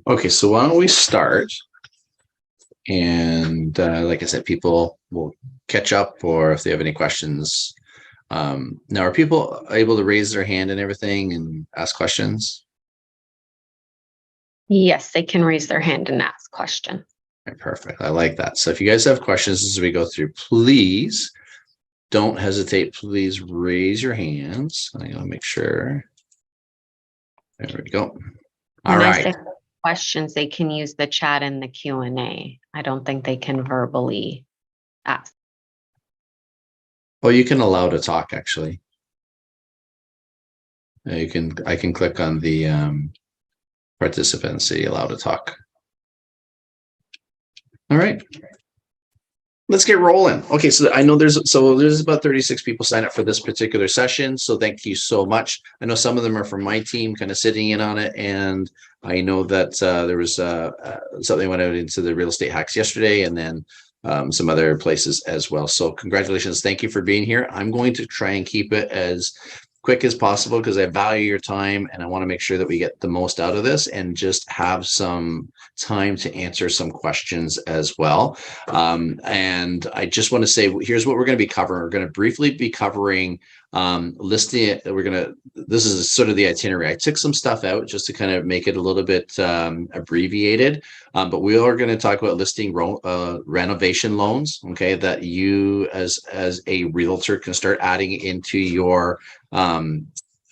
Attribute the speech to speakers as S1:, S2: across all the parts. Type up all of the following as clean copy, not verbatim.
S1: Okay, so why don't we start? And like I said, people will catch up, or if they have any questions. Now, are people able to raise their hand and everything and ask questions?
S2: Yes, they can raise their hand and ask questions.
S1: Okay, perfect. I like that. So if you guys have questions as we go through, please don't hesitate. Please raise your hands. I'm going to make sure. There we go. All
S2: When I
S1: right.
S2: say questions, they can use the chat and the Q&A. I don't think they can verbally ask.
S1: Well, you can allow to talk, actually. I can click on the participants, say allow to talk. All right. Let's get rolling. Okay, so I know there's about 36 people signed up for this particular session. So thank you so much. I know some of them are from my team kind of sitting in on it. And I know that there was something went out into the real estate hacks yesterday, and then some other places as well. So congratulations. Thank you for being here. I'm going to try and keep it as quick as possible because I value your time and I want to make sure that we get the most out of this and just have some time to answer some questions as well. And I just want to say, here's what we're going to be covering. We're going to briefly be covering listing it. This is sort of the itinerary. I took some stuff out just to kind of make it a little bit abbreviated. But we are going to talk about listing renovation loans, okay, that you as a realtor can start adding into your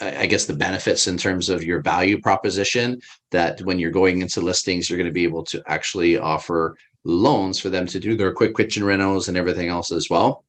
S1: I guess the benefits in terms of your value proposition, that when you're going into listings, you're going to be able to actually offer loans for them to do their quick kitchen renos and everything else as well.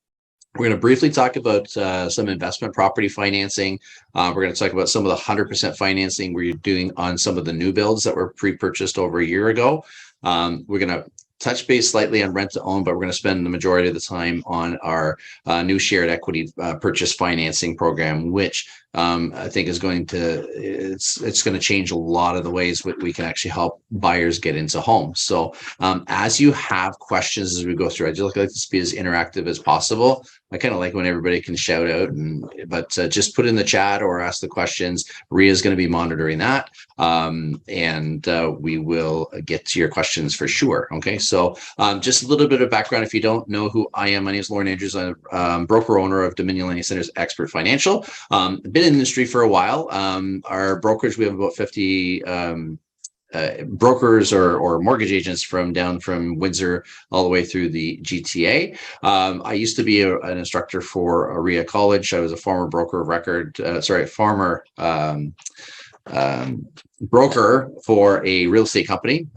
S1: We're going to briefly talk about some investment property financing. We're going to talk about some of the 100% financing we're doing on some of the new builds that were pre-purchased over a year ago. We're going to touch base slightly on rent to own, but we're going to spend the majority of the time on our new shared equity purchase financing program, which I think is going to it's going to change a lot of the ways we can actually help buyers get into homes. So as you have questions as we go through, I'd just like to be as interactive as possible. I kind of like when everybody can shout out, but just put in the chat or ask the questions. Ria's going to be monitoring that, and we will get to your questions for sure. Okay, so just a little bit of background. If you don't know who I am, my name is Lauren Andrews. I'm a broker owner of Dominion Lending Centers Expert Financial. Been in the industry for a while. Our brokerage, we have about 50 brokers or mortgage agents down from Windsor all the way through the GTA. I used to be an instructor for RIA College. I was a former broker of record, former broker for a real estate company,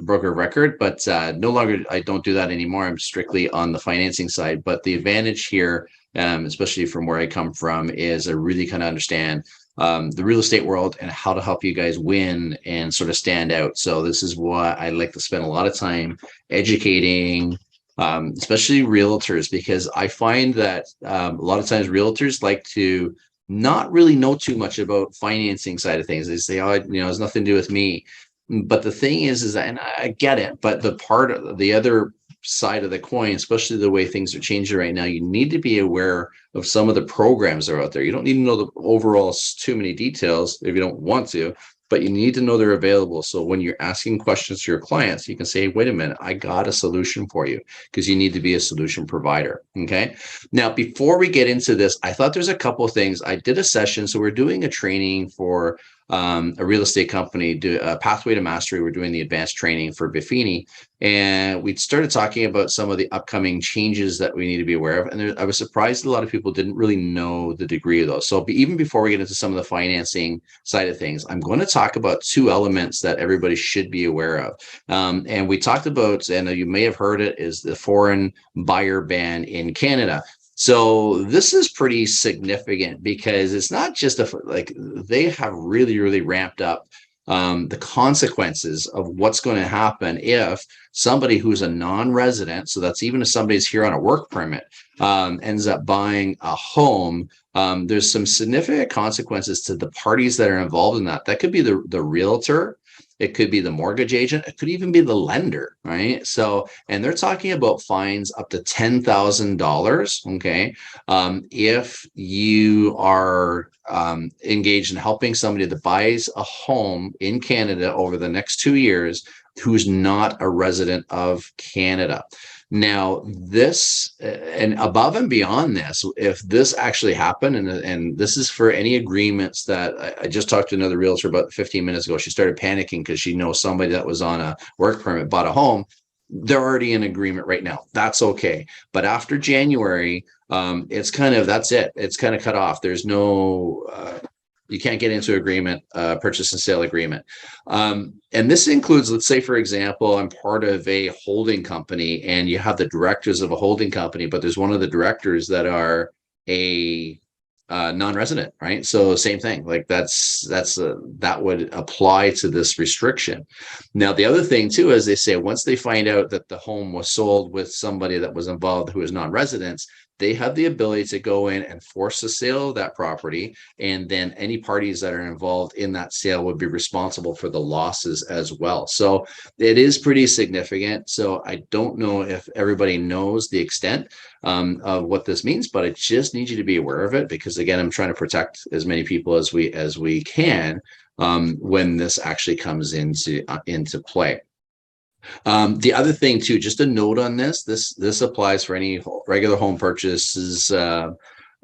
S1: broker of record, but no longer, I don't do that anymore. I'm strictly on the financing side. But the advantage here, especially from where I come from, is I really kind of understand the real estate world and how to help you guys win and sort of stand out. So this is why I like to spend a lot of time educating, especially realtors, because I find that a lot of times realtors like to not really know too much about financing side of things. They say, oh, it's nothing to do with me. But the thing is that, and I get it, but the other side of the coin, especially the way things are changing right now, you need to be aware of some of the programs that are out there. You don't need to know the overall too many details if you don't want to, but you need to know they're available. So when you're asking questions to your clients, you can say, wait a minute, I got a solution for you, because you need to be a solution provider. Okay. Now, before we get into this, I thought there's a couple of things. I did a session. So we're doing a training for a real estate company, do a Pathway to Mastery. We're doing the advanced training for Buffini, and we started talking about some of the upcoming changes that we need to be aware of. And I was surprised a lot of people didn't really know the degree of those. So even before we get into some of the financing side of things, I'm going to talk about two elements that everybody should be aware of. And we talked about, and you may have heard it, is the foreign buyer ban in Canada. So this is pretty significant because it's not just they have really, really ramped up the consequences of what's going to happen if somebody who's a non-resident, so that's even if somebody's here on a work permit, ends up buying a home. There's some significant consequences to the parties that are involved in that. That could be the realtor. It could be the mortgage agent. It could even be the lender, right? So, and they're talking about fines up to $10,000. Okay. If you are engaged in helping somebody that buys a home in Canada over the next 2 years who's not a resident of Canada. Now, this and above and beyond this, if this actually happened, and this is for any agreements that I just talked to another realtor about 15 minutes ago. She started panicking because she knows somebody that was on a work permit, bought a home. They're already in agreement right now. That's okay. But after January, it's kind of, that's it. It's kind of cut off. There's no, you can't get into agreement, purchase and sale agreement. And this includes, let's say, for example, I'm part of a holding company and you have the directors of a holding company, but there's one of the directors that are a non-resident, right? So same thing, like that would apply to this restriction. Now, the other thing too, is they say once they find out that the home was sold with somebody that was involved who is non-residents, they have the ability to go in and force the sale of that property. And then any parties that are involved in that sale would be responsible for the losses as well. So it is pretty significant. So I don't know if everybody knows the extent of what this means, but I just need you to be aware of it, because again, I'm trying to protect as many people as we can when this actually comes into play. The other thing too, just a note on this applies for any regular home purchases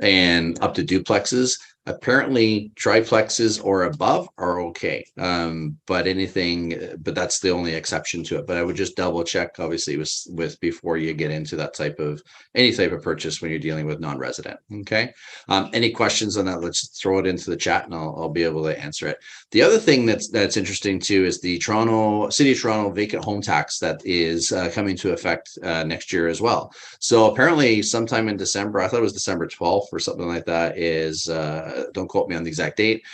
S1: and up to duplexes. Apparently triplexes or above are okay. But that's the only exception to it. But I would just double check, obviously, with before you get into that any type of purchase when you're dealing with non-resident. Okay. Any questions on that? Let's throw it into the chat and I'll be able to answer it. The other thing that's interesting too is the City of Toronto vacant home tax that is coming to effect next year as well. So apparently sometime in December, I thought it was December 12th or something like that, is don't quote me on the exact date.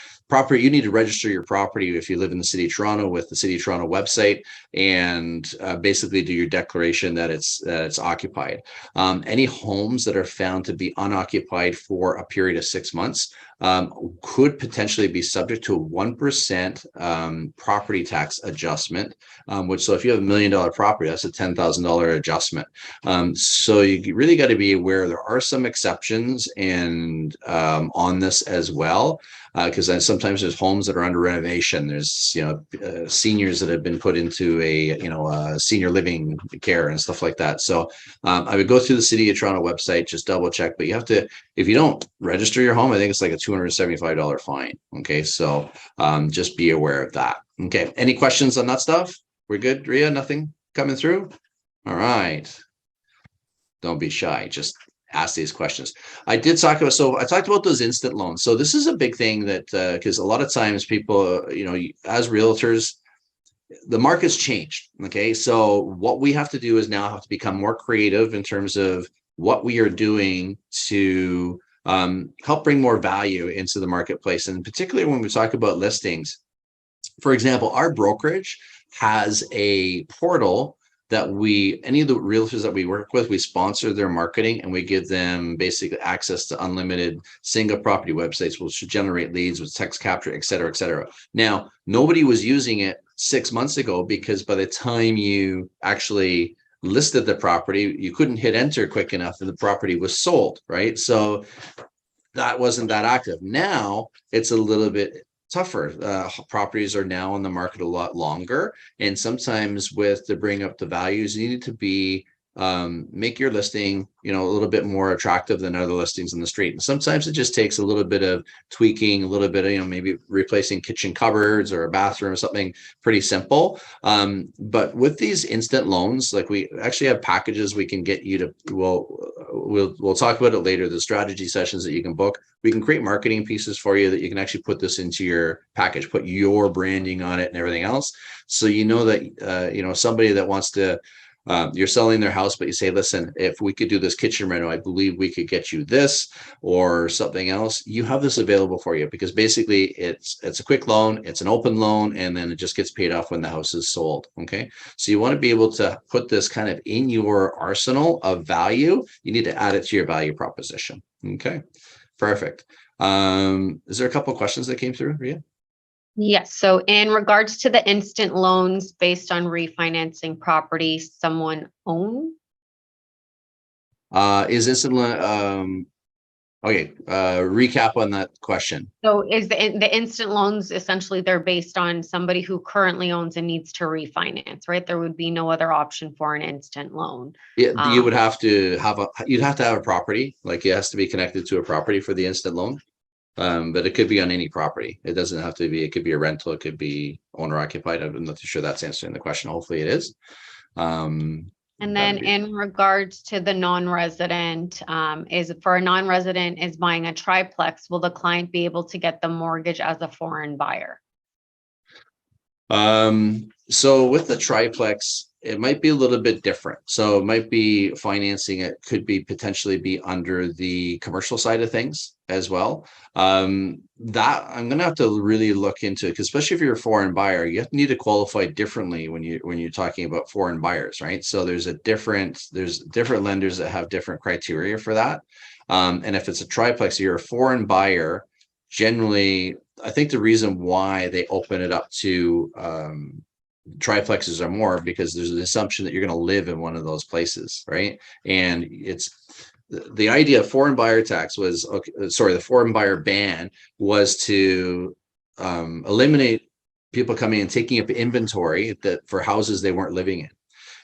S1: You need to register your property if you live in the City of Toronto with the City of Toronto website, and basically do your declaration that it's occupied. Any homes that are found to be unoccupied for a period of 6 months could potentially be subject to a 1% property tax adjustment, so if you have $1 million property, that's a $10,000 adjustment. So you really got to be aware there are some exceptions and on this as well, because sometimes there's homes that are under renovation. There's seniors that have been put into a senior living care and stuff like that. So I would go through the City of Toronto website, just double check. But you have to, if you don't register your home, I think it's like a $275 fine. Okay, so just be aware of that. Okay, any questions on that stuff? We're good, Ria? Nothing coming through? All right. Don't be shy. Just ask these questions. I talked about those instant loans. So this is a big thing that, because a lot of times people, as realtors, the market's changed. Okay. So what we have to do is now have to become more creative in terms of what we are doing to help bring more value into the marketplace. And particularly when we talk about listings, for example, our brokerage has a portal that any of the realtors that we work with, we sponsor their marketing and we give them basically access to unlimited single property websites, which should generate leads with text capture, et cetera, et cetera. Now, nobody was using it 6 months ago because by the time you actually listed the property, you couldn't hit enter quick enough and the property was sold, right? So that wasn't that active. Now it's a little bit tougher. Properties are now on the market a lot longer, and sometimes to bring up the values, you need to be make your listing a little bit more attractive than other listings in the street. And sometimes it just takes a little bit of tweaking, a little bit of maybe replacing kitchen cupboards or a bathroom or something pretty simple. But with these instant loans, like we actually have packages we can get you to, we'll talk about it later, the strategy sessions that you can book. We can create marketing pieces for you that you can actually put this into your package, put your branding on it and everything else. So that somebody that wants to, you're selling their house, but you say, listen, if we could do this kitchen reno, I believe we could get you this or something else. You have this available for you because basically it's a quick loan, it's an open loan, and then it just gets paid off when the house is sold. Okay. So you want to be able to put this kind of in your arsenal of value. You need to add it to your value proposition. Okay. Perfect. Is there a couple of questions that came through, Ria?
S2: Yes. So in regards to the instant loans based on refinancing property someone owns.
S1: Is this, okay, recap on that question.
S2: So is the instant loans essentially they're based on somebody who currently owns and needs to refinance, right? There would be no other option for an instant loan.
S1: Yeah, you would have to have you'd have to have a property, like it has to be connected to a property for the instant loan. But it could be on any property. It doesn't have to be, it could be a rental, it could be owner occupied. I'm not too sure that's answering the question. Hopefully it is.
S2: And
S1: That
S2: then
S1: would be,
S2: in regards to the non-resident, is for a non-resident is buying a triplex, will the client be able to get the mortgage as a foreign buyer?
S1: so with the triplex, it might be a little bit different. So it might be financing, it could be potentially be under the commercial side of things as well. That I'm gonna have to really look into it, because especially if you're a foreign buyer, you need to qualify differently when you're talking about foreign buyers, right? So there's different lenders that have different criteria for that. And if it's a triplex, you're a foreign buyer, generally, I think the reason why they open it up to triplexes or more, because there's an assumption that you're going to live in one of those places, right? And it's the idea of foreign buyer tax was, okay, sorry, the foreign buyer ban was to eliminate people coming and taking up inventory that for houses they weren't living in.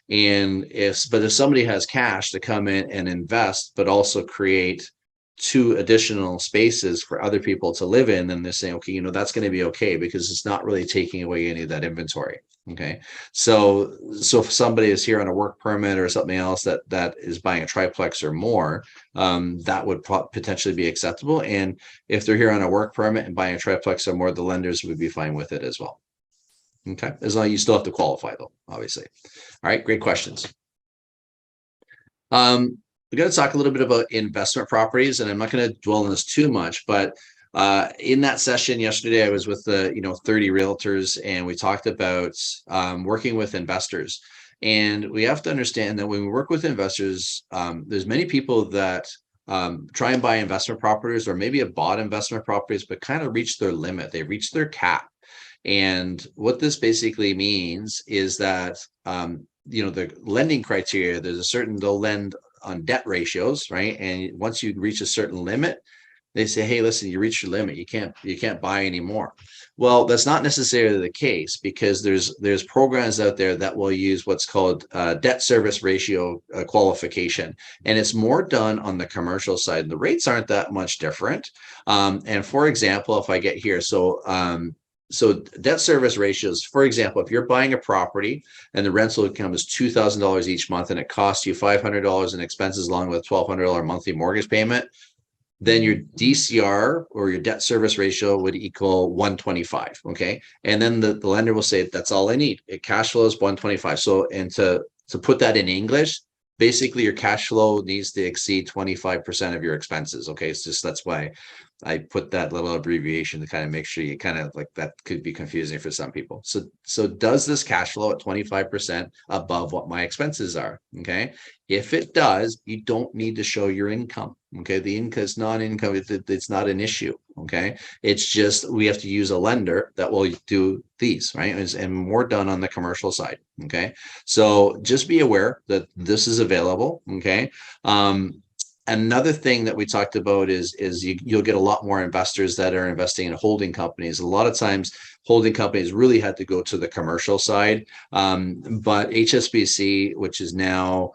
S1: And if somebody has cash to come in and invest, but also create two additional spaces for other people to live in, then they're saying, okay, that's going to be okay, because it's not really taking away any of that inventory. Okay. So if somebody is here on a work permit or something else that is buying a triplex or more, that would potentially be acceptable. And if they're here on a work permit and buying a triplex or more, the lenders would be fine with it as well. Okay. As long as you still have to qualify though, obviously. All right. Great questions. We got to talk a little bit about investment properties, and I'm not going to dwell on this too much, but in that session yesterday, I was with the 30 realtors, and we talked about working with investors. And we have to understand that when we work with investors, there's many people that try and buy investment properties, or maybe have bought investment properties, but kind of reach their limit. They reach their cap. And what this basically means is that the lending criteria, there's a certain, they'll lend on debt ratios, right? And once you reach a certain limit, they say, hey, listen, you reached your limit, you can't buy anymore. Well, that's not necessarily the case, because there's programs out there that will use what's called debt service ratio qualification, and it's more done on the commercial side. The rates aren't that much different. And for example, if I get here, so debt service ratios, for example, if you're buying a property and the rental income is $2,000 each month and it costs you $500 in expenses along with a $1,200 monthly mortgage payment, then your DCR, or your debt service ratio, would equal 125. Okay. And then the lender will say, that's all I need. It cash flows 125. So, and to put that in English, basically your cash flow needs to exceed 25% of your expenses. Okay. It's just, that's why I put that little abbreviation to kind of make sure you kind of, like, that could be confusing for some people. So does this cash flow at 25% above what my expenses are? Okay. If it does, you don't need to show your income. Okay. The income is non-income. It's not an issue. Okay. It's just, we have to use a lender that will do these, right? And more done on the commercial side. Okay. So just be aware that this is available. Okay. Another thing that we talked about is you'll get a lot more investors that are investing in holding companies. A lot of times holding companies really had to go to the commercial side. But HSBC, which is now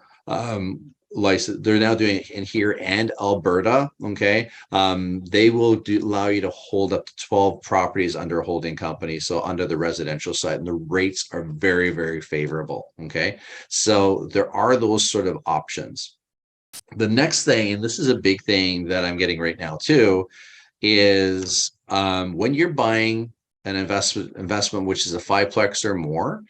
S1: licensed, they're now doing it in here and Alberta. Okay. They will allow you to hold up to 12 properties under a holding company. So under the residential side, and the rates are very, very favorable. Okay. So there are those sort of options. The next thing, and this is a big thing that I'm getting right now too, is when you're buying an investment which is a fiveplex or more,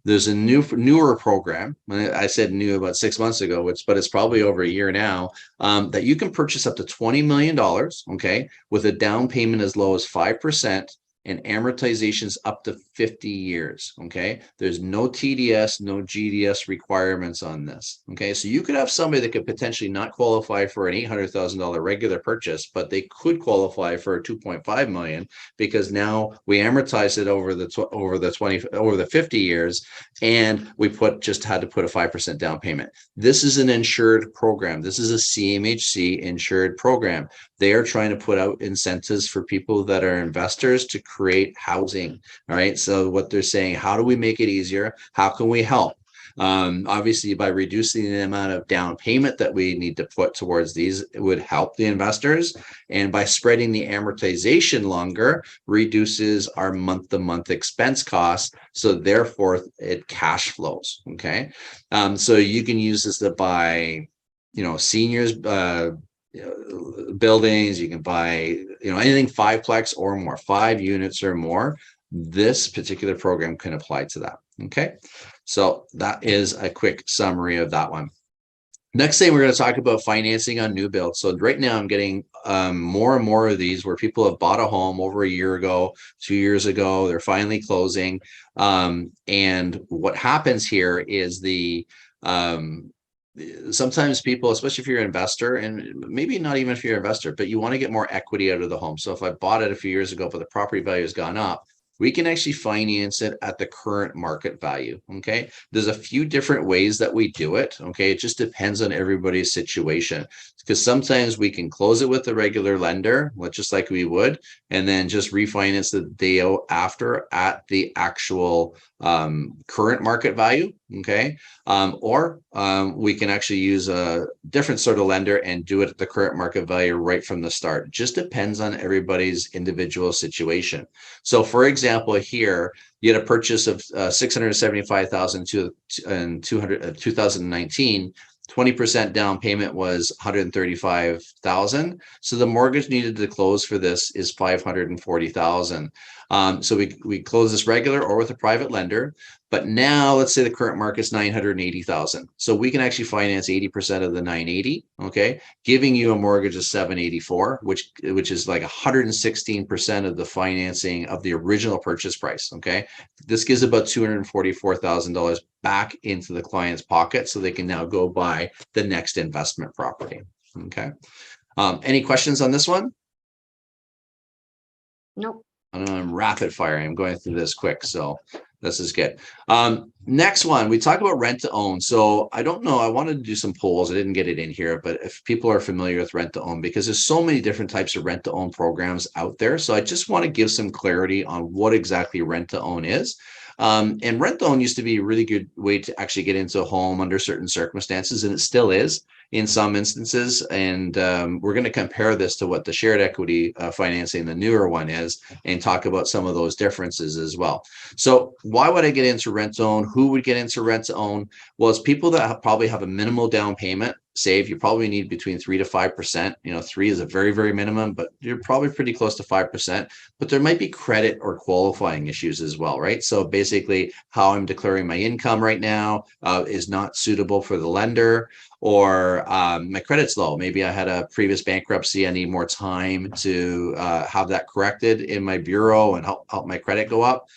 S1: there's a newer program. I said new about 6 months ago, but it's probably over a year now, that you can purchase up to $20 million, okay, with a down payment as low as 5%, and amortization's up to 50 years. Okay. There's no TDS, no GDS requirements on this. Okay. So you could have somebody that could potentially not qualify for an $800,000 regular purchase, but they could qualify for a 2.5 million because now we amortize it over the 50 years, and we had to put a 5% down payment. This is an insured program. This is a CMHC insured program. They are trying to put out incentives for people that are investors to create housing. All right. So what they're saying, how do we make it easier? How can we help? Obviously, by reducing the amount of down payment that we need to put towards these, it would help the investors. And by spreading the amortization longer, reduces our month-to-month expense costs. So therefore, it cash flows. Okay. So you can use this to buy, seniors, buildings. You can buy, anything 5-plex or more, 5 units or more. This particular program can apply to that. Okay. So that is a quick summary of that one. Next thing, we're going to talk about financing on new builds. So right now I'm getting more and more of these where people have bought a home over a year ago, 2 years ago, they're finally closing. And what happens here is sometimes people, especially if you're an investor, and maybe not even if you're an investor, but you want to get more equity out of the home. So if I bought it a few years ago, but the property value has gone up, we can actually finance it at the current market value. Okay. There's a few different ways that we do it. Okay. It just depends on everybody's situation, because sometimes we can close it with the regular lender, just like we would, and then just refinance the day after at the actual current market value. Okay. Or we can actually use a different sort of lender and do it at the current market value right from the start. Just depends on everybody's individual situation. So for example, here you had a purchase of $675,000 in 2019. 20% down payment was $135,000. So the mortgage needed to close for this is $540,000. So we close this regular or with a private lender. But now let's say the current market's $980,000. So we can actually finance 80% of the 980, okay, giving you a mortgage of 784, which is like 116% of the financing of the original purchase price. Okay. This gives about $244,000 back into the client's pocket, so they can now go buy the next investment property. Okay. Any questions on this one?
S2: Nope.
S1: I'm rapid firing. I'm going through this quick, so this is good. Next one, we talk about rent to own. So I don't know, I wanted to do some polls. I didn't get it in here, but if people are familiar with rent to own, because there's so many different types of rent to own programs out there. So I just want to give some clarity on what exactly rent to own is. And rent to own used to be a really good way to actually get into a home under certain circumstances, and it still is in some instances. And we're going to compare this to what the shared equity financing, the newer one, is, and talk about some of those differences as well. So why would I get into rent to own? Who would get into rent to own? Well, it's people that probably have a minimal down payment. Save, you probably need between 3 to 5%. 3 is a very, very minimum, but you're probably pretty close to 5%. But there might be credit or qualifying issues as well, right? So basically, how I'm declaring my income right now is not suitable for the lender, or my credit's low. Maybe I had a previous bankruptcy. I need more time to have that corrected in my bureau and help my credit go up.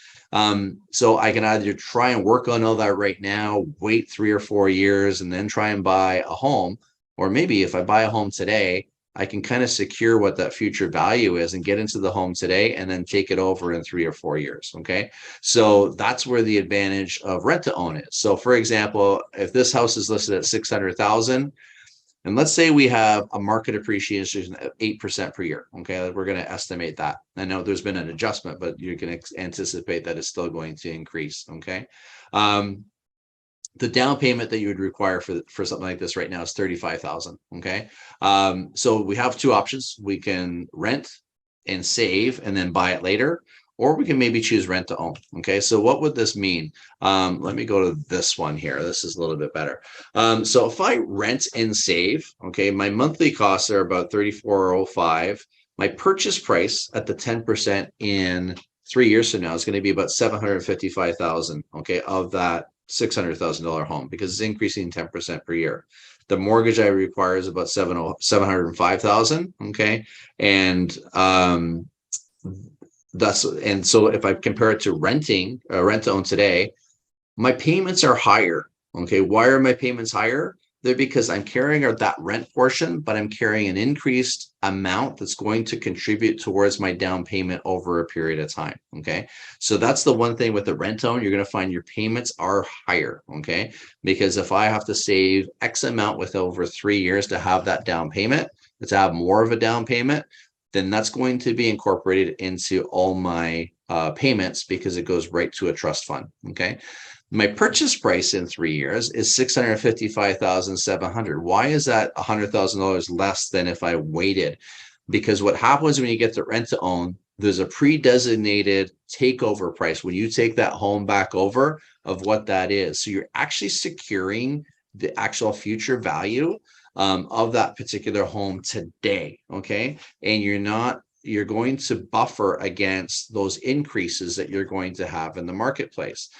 S1: So I can either try and work on all that right now, wait 3 or 4 years, and then try and buy a home. Or maybe if I buy a home today, I can kind of secure what that future value is and get into the home today and then take it over in 3 or 4 years. Okay. So that's where the advantage of rent to own is. So for example, if this house is listed at 600,000, and let's say we have a market appreciation of 8% per year. Okay. We're going to estimate that. I know there's been an adjustment, but you can anticipate that it's still going to increase. Okay. The down payment that you would require for something like this right now is $35,000. Okay. So we have 2 options. We can rent and save and then buy it later, or we can maybe choose rent to own. Okay. So what would this mean? Let me go to this one here. This is a little bit better. So if I rent and save, okay, my monthly costs are about $34.05. My purchase price at the 10% in 3 years from now is going to be about $755,000. Okay. Of that $600,000 home, because it's increasing 10% per year. The mortgage I require is about $705,000. Okay. And and so if I compare it to renting, rent to own today, my payments are higher. Okay, why are my payments higher? They're because I'm carrying that rent portion, but I'm carrying an increased amount that's going to contribute towards my down payment over a period of time. Okay, so that's the one thing with the rent own, you're going to find your payments are higher. Okay, because if I have to save X amount with over 3 years to have that down payment, to have more of a down payment, then that's going to be incorporated into all my payments because it goes right to a trust fund. Okay. My purchase price in 3 years is $655,700. Why is that $100,000 less than if I waited? Because what happens when you get the rent to own, there's a pre-designated takeover price when you take that home back over of what that is. So you're actually securing the actual future value of that particular home today. Okay. And you're going to buffer against those increases that you're going to have in the marketplace.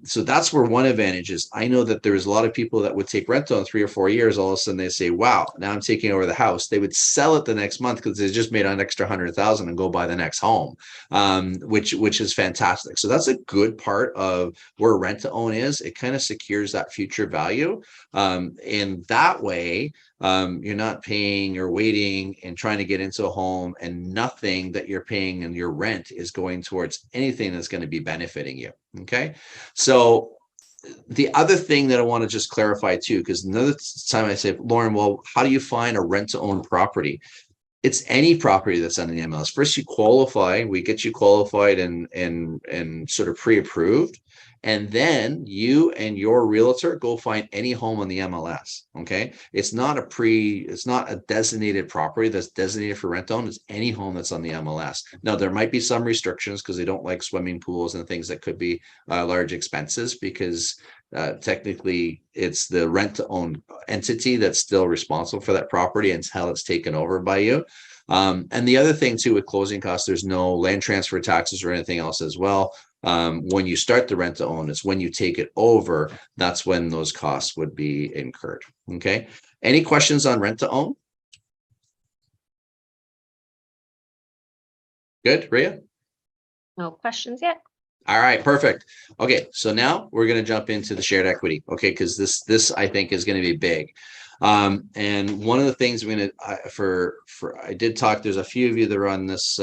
S1: So that's where one advantage is. I know that there's a lot of people that would take rental in 3 or 4 years. All of a sudden they say, wow, now I'm taking over the house. They would sell it the next month because they just made an extra 100,000 and go buy the next home, which is fantastic. So that's a good part of where rent to own is. It kind of secures that future value. In that way, you're not paying or waiting and trying to get into a home, and nothing that you're paying in your rent is going towards anything that's going to be benefiting you. Okay. So the other thing that I want to just clarify too, because another time I say, Lauren, well, how do you find a rent to own property? It's any property that's on the MLS. First, you qualify. We get you qualified and sort of pre-approved, and then you and your realtor go find any home on the MLS. Okay, it's not a designated property that's designated for rent own. It's any home that's on the MLS. Now there might be some restrictions because they don't like swimming pools and things that could be large expenses because technically it's the rent to own entity that's still responsible for that property until it's taken over by you. And the other thing too with closing costs, there's no land transfer taxes or anything else as well. When you start the rent to own, it's when you take it over, that's when those costs would be incurred. Okay. Any questions on rent to own? Good, Rhea?
S2: No questions yet.
S1: All right, perfect. Okay, so now we're going to jump into the shared equity. Okay, because this I think is going to be big. And one of the things we're going to I did talk. There's a few of you that are on this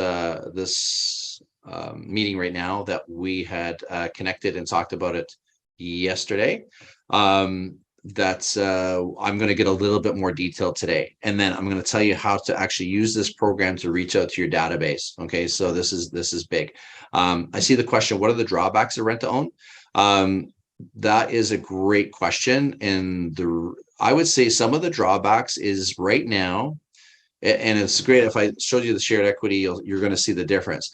S1: meeting right now that we had connected and talked about it yesterday. That's I'm going to get a little bit more detail today, and then I'm going to tell you how to actually use this program to reach out to your database. Okay, so this is big. I see the question, what are the drawbacks of rent to own? That is a great question, and I would say some of the drawbacks is right now, and it's great if I showed you the shared equity, you're going to see the difference.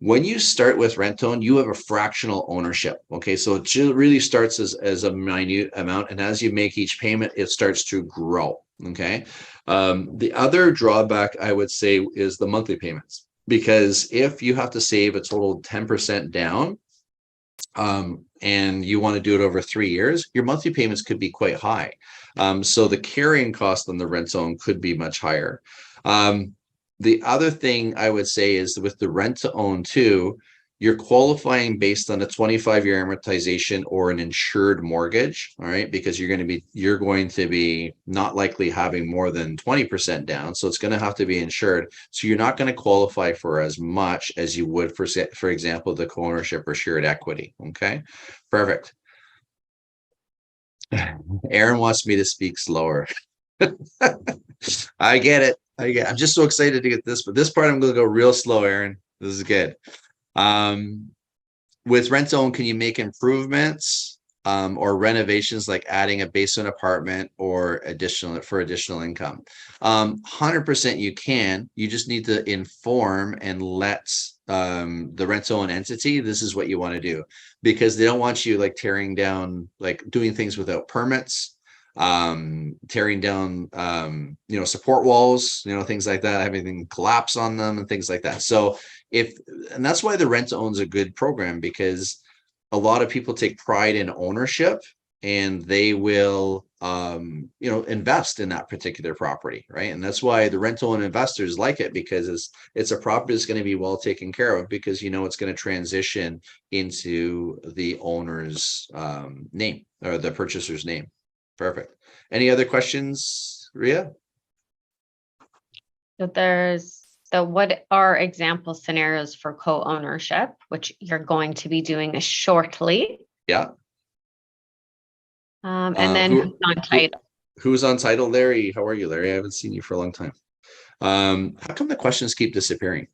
S1: When you start with rent own, you have a fractional ownership. Okay, so it really starts as a minute amount, and as you make each payment, it starts to grow. Okay, the other drawback I would say is the monthly payments, because if you have to save a total 10% down, and you want to do it over 3 years, your monthly payments could be quite high. So the carrying cost on the rent own could be much higher. The other thing I would say is with the rent to own too, you're qualifying based on a 25-year amortization or an insured mortgage. All right, because you're going to be not likely having more than 20% down, so it's going to have to be insured. So you're not going to qualify for as much as you would for example, the co-ownership or shared equity. Okay, perfect. Aaron wants me to speak slower. I get it. I'm just so excited to get this, but this part I'm going to go real slow, Aaron. This is good. With rent own, can you make improvements or renovations like adding a basement apartment or additional income? 100% you can. You just need to inform and let the rent own entity this is what you want to do, because they don't want you like tearing down, like doing things without permits, tearing down support walls, things like that, having collapse on them and things like that. So and that's why the rent to own is a good program, because a lot of people take pride in ownership and they will invest in that particular property, right? And that's why the rental and investors like it, because it's a property that's going to be well taken care of, because it's going to transition into the owner's name, or the purchaser's name. Perfect. Any other questions, Ria?
S2: So there's what are example scenarios for co-ownership, which you're going to be doing shortly.
S1: Yeah.
S2: And then who's on title?
S1: Who's on title, Larry? How are you, Larry? I haven't seen you for a long time. How come the questions keep disappearing?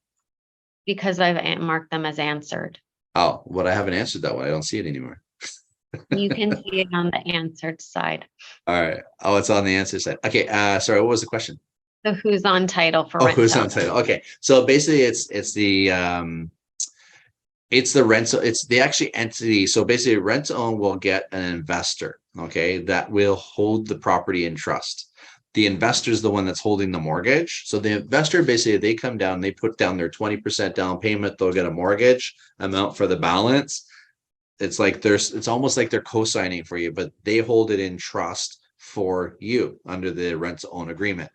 S2: Because I've marked them as answered.
S1: Oh, what, I haven't answered that one. I don't see it anymore.
S2: You can see it on the answered side.
S1: All right. Oh, it's on the answer side. Okay. Sorry. What was the question?
S2: So who's on title for
S1: Oh,
S2: rental?
S1: who's on title? Okay. So basically it's the rental, it's the actual entity. So basically rent to own will get an investor, okay, that will hold the property in trust. The investor is the one that's holding the mortgage. So the investor, basically, they come down, they put down their 20% down payment, they'll get a mortgage amount for the balance. It's almost like they're co-signing for you, but they hold it in trust for you under the rent to own agreement.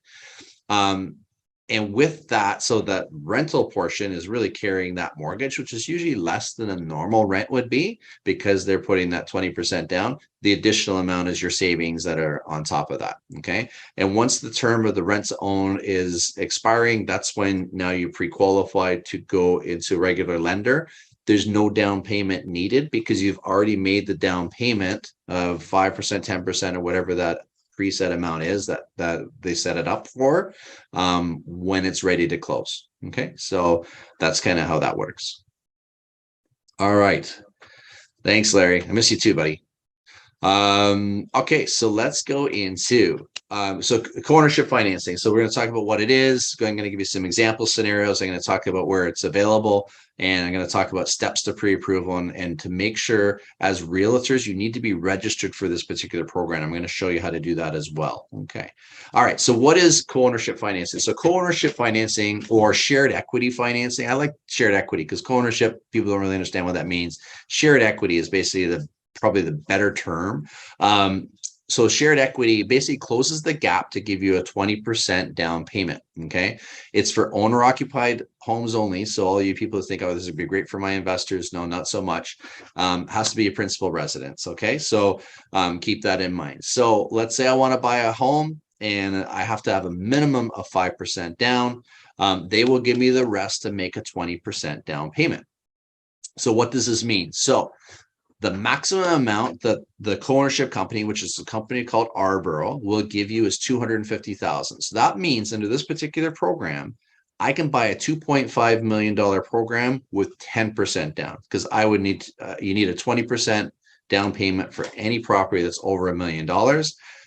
S1: And with that, so that rental portion is really carrying that mortgage, which is usually less than a normal rent would be, because they're putting that 20% down. The additional amount is your savings that are on top of that. Okay. And once the term of the rent to own is expiring, that's when now you pre-qualify to go into a regular lender. There's no down payment needed, because you've already made the down payment of 5%, 10%, or whatever that preset amount is that they set it up for when it's ready to close. Okay, so that's kind of how that works. All right. Thanks, Larry. I miss you too, buddy. Okay, so let's go into so co-ownership financing. So we're going to talk about what it is. I'm going to give you some example scenarios. I'm going to talk about where it's available, and I'm going to talk about steps to pre-approval, and to make sure, as realtors, you need to be registered for this particular program. I'm going to show you how to do that as well. Okay. All right. So what is co-ownership financing? So co-ownership financing, or shared equity financing. I like shared equity because co-ownership, people don't really understand what that means. Shared equity is basically probably the better term. So shared equity basically closes the gap to give you a 20% down payment. Okay. It's for owner occupied homes only. So all you people who think, oh, this would be great for my investors. No, not so much. Has to be a principal residence. Okay. So keep that in mind. So let's say I want to buy a home and I have to have a minimum of 5% down. They will give me the rest to make a 20% down payment. So what does this mean? So the maximum amount that the co-ownership company, which is a company called Arborough, will give you is $250,000. So that means under this particular program, I can buy a $2.5 million program with 10% down, because I would need, you need a 20% down payment for any property that's over $1 million.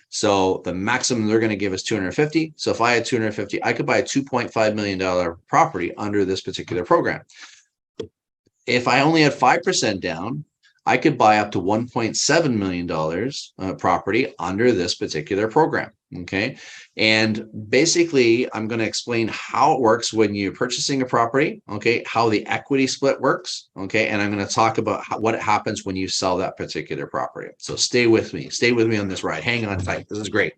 S1: So the maximum they're going to give us 250. So if I had 250, I could buy a $2.5 million property under this particular program. If I only had 5% down, I could buy up to $1.7 million property under this particular program. Okay. And basically, I'm going to explain how it works when you're purchasing a property. Okay. How the equity split works. Okay. And I'm going to talk about what happens when you sell that particular property. So stay with me. Stay with me on this ride. Hang on tight. This is great.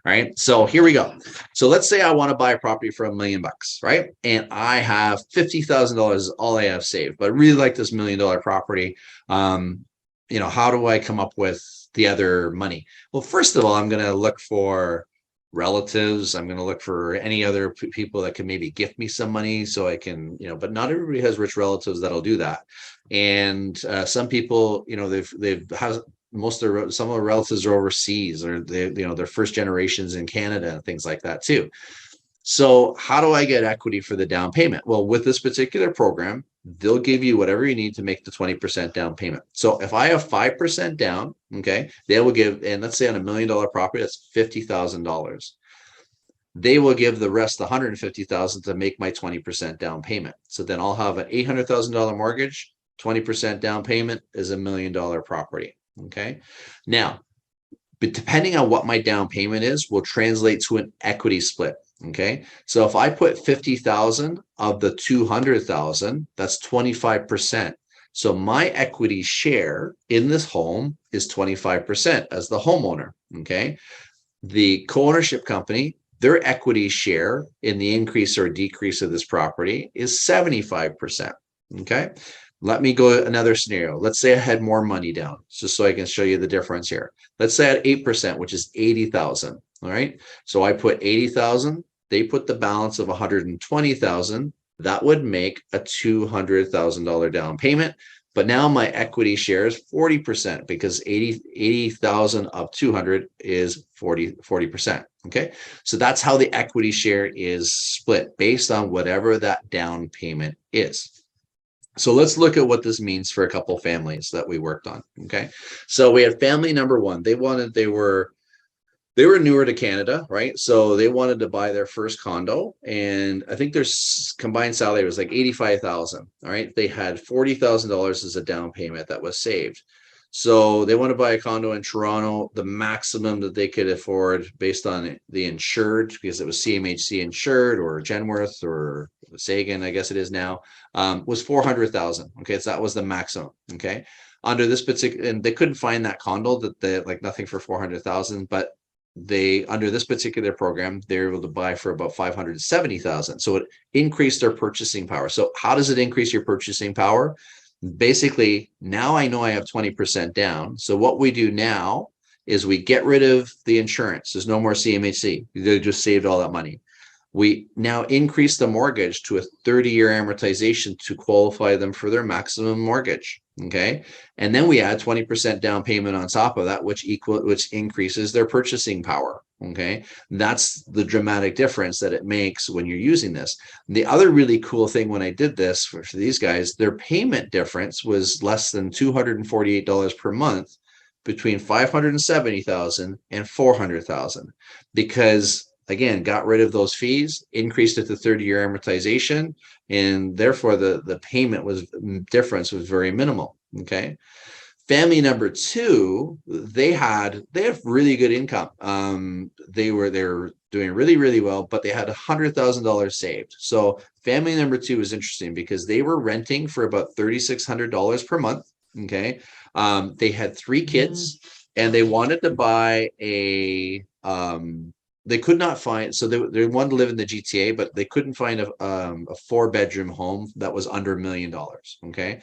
S1: All right. So here we go. So let's say I want to buy a property for $1 million, right? And I have $50,000 is all I have saved, but I really like this $1 million property. How do I come up with the other money? Well, first of all, I'm going to look for relatives. I'm going to look for any other people that can maybe gift me some money so I can, but not everybody has rich relatives that'll do that. And some people, some of the relatives are overseas, or they're first generations in Canada and things like that too. So how do I get equity for the down payment? Well, with this particular program, they'll give you whatever you need to make the 20% down payment. So if I have 5% down, okay, they will give, and let's say on $1 million property, that's $50,000. They will give the rest, $150,000, to make my 20% down payment. So then I'll have an $800,000 mortgage, 20% down payment is $1 million property. Okay. Now, but depending on what my down payment is, will translate to an equity split. Okay. So if I put 50,000 of the 200,000, that's 25%. So my equity share in this home is 25% as the homeowner. Okay. The co-ownership company, their equity share in the increase or decrease of this property is 75%. Okay. Let me go another scenario. Let's say I had more money down, just so I can show you the difference here. Let's say I had 8%, which is 80,000. All right. So I put 80,000. They put the balance of 120,000. That would make a $200,000 down payment. But now my equity share is 40% because 80,000 of 200 is 40%. Okay. So that's how the equity share is split based on whatever that down payment is. So let's look at what this means for a couple families that we worked on. Okay. So we had family number one. They were newer to Canada, right? So they wanted to buy their first condo, and I think their combined salary was like 85,000. All right, they had $40,000 as a down payment that was saved. So they want to buy a condo in Toronto. The maximum that they could afford based on the insured, because it was CMHC insured or Genworth or Sagan, I guess it is now, was 400,000. Okay, so that was the maximum. Okay, under this particular, and they couldn't find that condo that they like nothing for 400,000, but they under this particular program they're able to buy for about 570,000. So it increased their purchasing power. So how does it increase your purchasing power? Basically, now I know I have 20% down. So what we do now is we get rid of the insurance. There's no more CMHC. They just saved all that money. We now increase the mortgage to a 30-year amortization to qualify them for their maximum mortgage. Okay. And then we add 20% down payment on top of that, which increases their purchasing power. Okay. That's the dramatic difference that it makes when you're using this. The other really cool thing when I did this for these guys, their payment difference was less than $248 per month between 570,000 and 400,000, because again, got rid of those fees, increased it to 30-year amortization, and therefore the payment difference was very minimal. Okay. Family number two, they have really good income. They were doing really, really well, but they had $100,000 saved. So family number two is interesting because they were renting for about $3,600 per month. Okay. They had 3 kids and they wanted to buy they could not find, so they wanted to live in the GTA, but they couldn't find a 4-bedroom home that was under $1 million. Okay.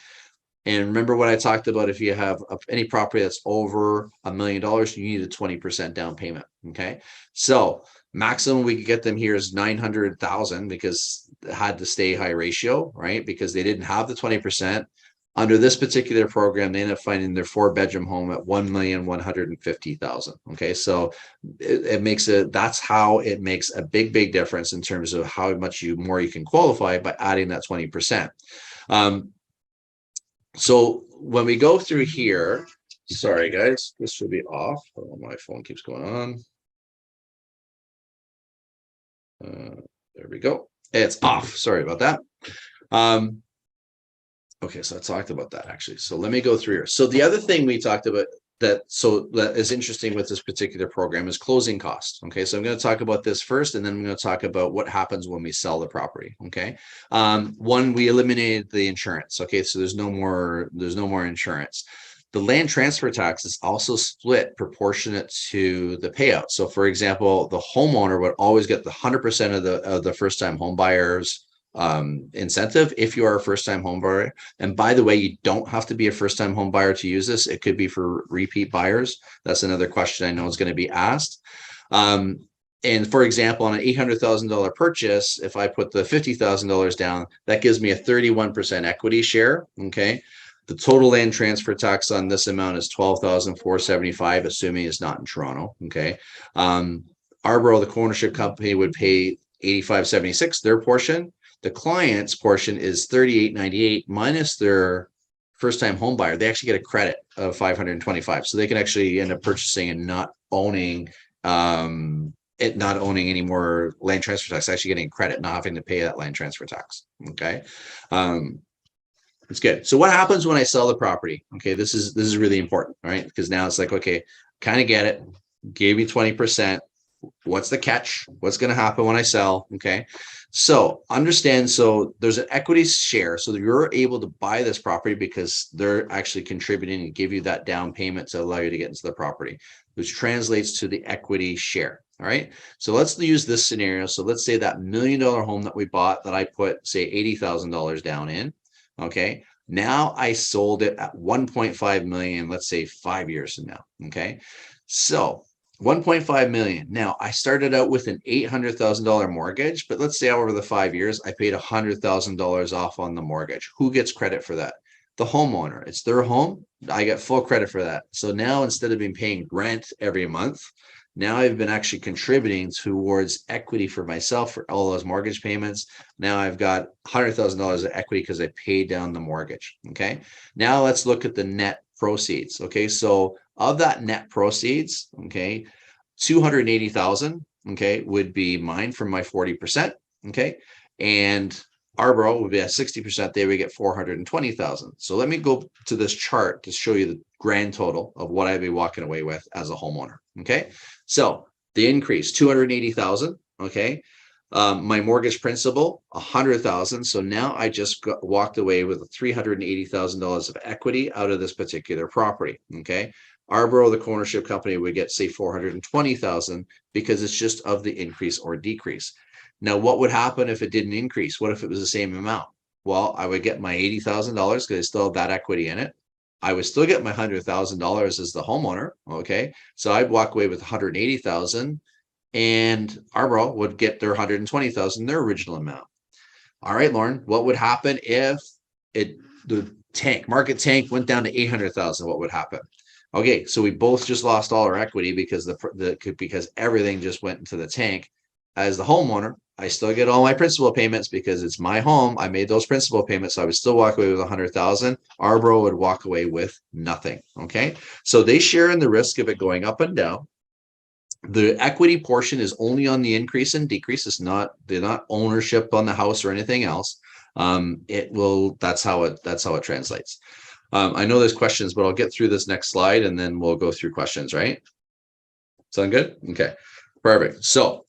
S1: And remember what I talked about, if you have any property that's over $1 million, you need a 20% down payment. Okay. So maximum we could get them here is 900,000 because it had to stay high ratio, right? Because they didn't have the 20%. Under this particular program, they end up finding their 4-bedroom home at 1,150,000. Okay, so that's how it makes a big difference in terms of how much more you can qualify by adding that 20%. So when we go through here, sorry guys, this should be off. Oh, my phone keeps going on. There we go. It's off. Sorry about that. Okay, so I talked about that actually. So let me go through here. So the other thing we talked about that is interesting with this particular program is closing costs. Okay, so I'm going to talk about this first, and then I'm going to talk about what happens when we sell the property. Okay, one, we eliminated the insurance. Okay, so there's no more insurance. The land transfer tax is also split proportionate to the payout. So for example, the homeowner would always get the 100% of the first time home buyers incentive if you are a first-time home buyer. And by the way, you don't have to be a first-time home buyer to use this. It could be for repeat buyers. That's another question I know is going to be asked. And for example, on an $800,000 purchase, if I put the $50,000 down, that gives me a 31% equity share. Okay. The total land transfer tax on this amount is $12,475, assuming it's not in Toronto. Okay. Arborough, the co-ownership company, would pay $85.76, their portion. The client's portion is $38.98 minus their first-time home buyer. They actually get a credit of $525, so they can actually end up purchasing and not owning any more land transfer tax. Actually getting credit, not having to pay that land transfer tax. Okay, it's good. So what happens when I sell the property? Okay, this is really important, right? Because now it's like, okay, kind of get it. Gave you 20%. What's the catch? What's going to happen when I sell? Okay. So understand, so there's an equity share. So you're able to buy this property because they're actually contributing and give you that down payment to allow you to get into the property, which translates to the equity share. All right. So let's use this scenario. So let's say that $1 million home that we bought that I put, say, $80,000 down in. Okay. Now I sold it at 1.5 million, let's say 5 years from now. Okay. So 1.5 million. Now I started out with an $800,000 mortgage, but let's say over the 5 years, I paid $100,000 off on the mortgage. Who gets credit for that? The homeowner. It's their home. I get full credit for that. So now instead of being paying rent every month, now I've been actually contributing towards equity for myself for all those mortgage payments. Now I've got $100,000 of equity because I paid down the mortgage. Okay. Now let's look at the net proceeds. Okay. So of that net proceeds, okay, 280,000, okay, would be mine for my 40%. Okay. And Arboro would be at 60%. They would get 420,000. So let me go to this chart to show you the grand total of what I'd be walking away with as a homeowner. Okay. So the increase, 280,000. Okay. My mortgage principal, 100,000. So now I just walked away with $380,000 of equity out of this particular property. Okay. Arboro, the ownership company, would get, say, 420,000 because it's just of the increase or decrease. Now, what would happen if it didn't increase? What if it was the same amount? Well, I would get my $80,000 because I still have that equity in it. I would still get my $100,000 as the homeowner. Okay. So I'd walk away with 180,000 and Arboro would get their 120,000, their original amount. All right, Lauren, what would happen if the market tank went down to 800,000? What would happen? Okay, so we both just lost all our equity because because everything just went into the tank. As the homeowner, I still get all my principal payments because it's my home. I made those principal payments, so I would still walk away with 100,000. Arboro would walk away with nothing. Okay, so they share in the risk of it going up and down. The equity portion is only on the increase and decrease. They're not ownership on the house or anything else. That's how it translates. I know there's questions, but I'll get through this next slide and then we'll go through questions, right? Sound good? Okay, perfect. So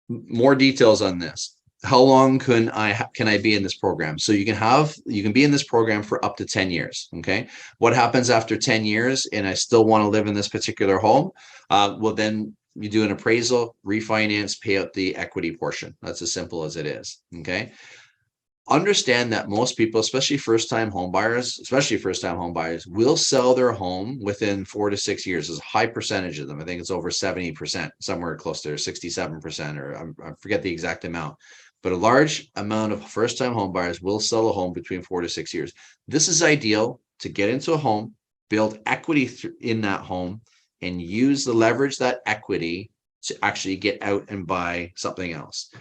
S1: more details on this. How long can I be in this program? So you can be in this program for up to 10 years. Okay. What happens after 10 years and I still want to live in this particular home? Well, then you do an appraisal, refinance, pay out the equity portion. That's as simple as it is. Okay. Understand that most people, especially first-time home buyers, will sell their home within 4 to 6 years. There's a high percentage of them. I think it's over 70%, somewhere close to 67%, or I forget the exact amount. But a large amount of first-time home buyers will sell a home between 4 to 6 years. This is ideal to get into a home, build equity in that home, and use the leverage that equity to actually get out and buy something else.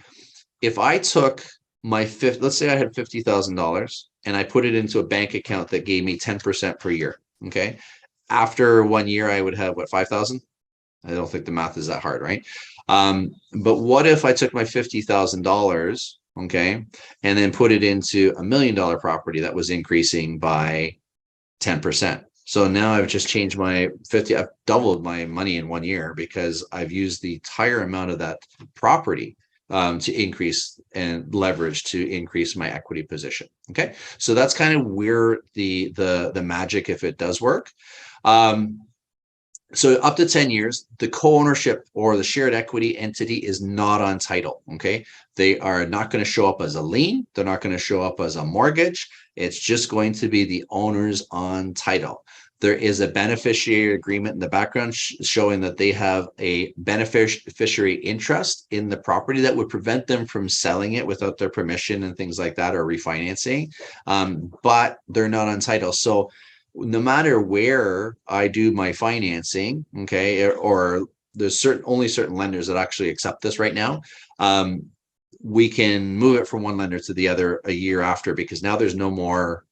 S1: If I took let's say I had $50,000 and I put it into a bank account that gave me 10% per year. Okay. After 1 year, I would have what, 5,000? I don't think the math is that hard, right? But what if I took my $50,000, okay, and then put it into $1 million property that was increasing by 10%? So now I've just changed I've doubled my money in 1 year because I've used the entire amount of that property to increase and leverage to increase my equity position. Okay, so that's kind of where the magic, if it does work. So up to 10 years, the co-ownership or the shared equity entity is not on title. Okay, they are not going to show up as a lien. They're not going to show up as a mortgage. It's just going to be the owners on title. There is a beneficiary agreement in the background showing that they have a beneficiary interest in the property that would prevent them from selling it without their permission and things like that, or refinancing, but they're not on title. So no matter where I do my financing, okay, or there's only certain lenders that actually accept this right now, we can move it from one lender to the other a year after, because now there's no more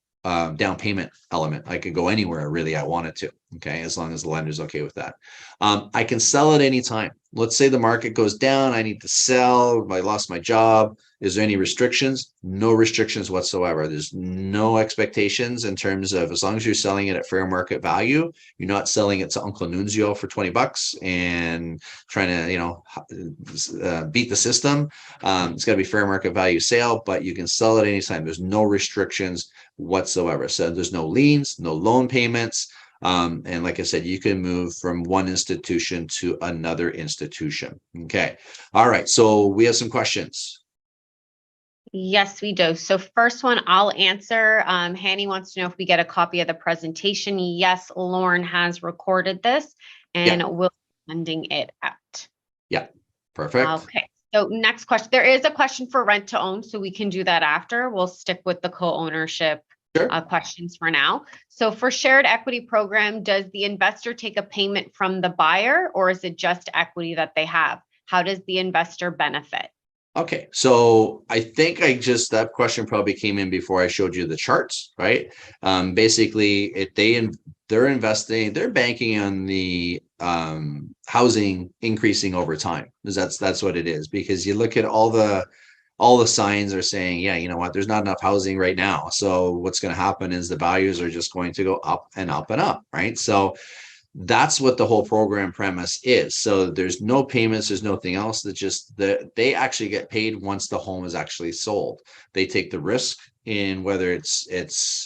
S1: down payment element. I could go anywhere really I wanted to. Okay, as long as the lender's okay with that. I can sell at any time. Let's say the market goes down. I need to sell. I lost my job. Is there any restrictions? No restrictions whatsoever. There's no expectations in terms of, as long as you're selling it at fair market value, you're not selling it to Uncle Nunzio for 20 bucks and trying to, beat the system. It's got to be fair market value sale, but you can sell it anytime. There's no restrictions whatsoever. So there's no liens, no loan payments. And like I said, you can move from one institution to another institution. Okay. All right. So we have some questions.
S2: Yes, we do. So first one I'll answer. Hanny wants to know if we get a copy of the presentation. Yes, Lauren has recorded this and will be sending it out.
S1: Yeah, perfect.
S2: Okay. So next question. There is a question for rent to own, so we can do that after. We'll stick with the co-ownership questions for now. So for shared equity program, does the investor take a payment from the buyer, or is it just equity that they have? How does the investor benefit?
S1: Okay, so I think that question probably came in before I showed you the charts, right? Basically, they're investing, they're banking on the housing increasing over time, because that's what it is. Because you look at all the signs are saying, yeah, you know what, there's not enough housing right now. So what's going to happen is the values are just going to go up and up and up, right? So that's what the whole program premise is. So there's no payments, there's nothing else. That just they actually get paid once the home is actually sold. They take the risk in whether it's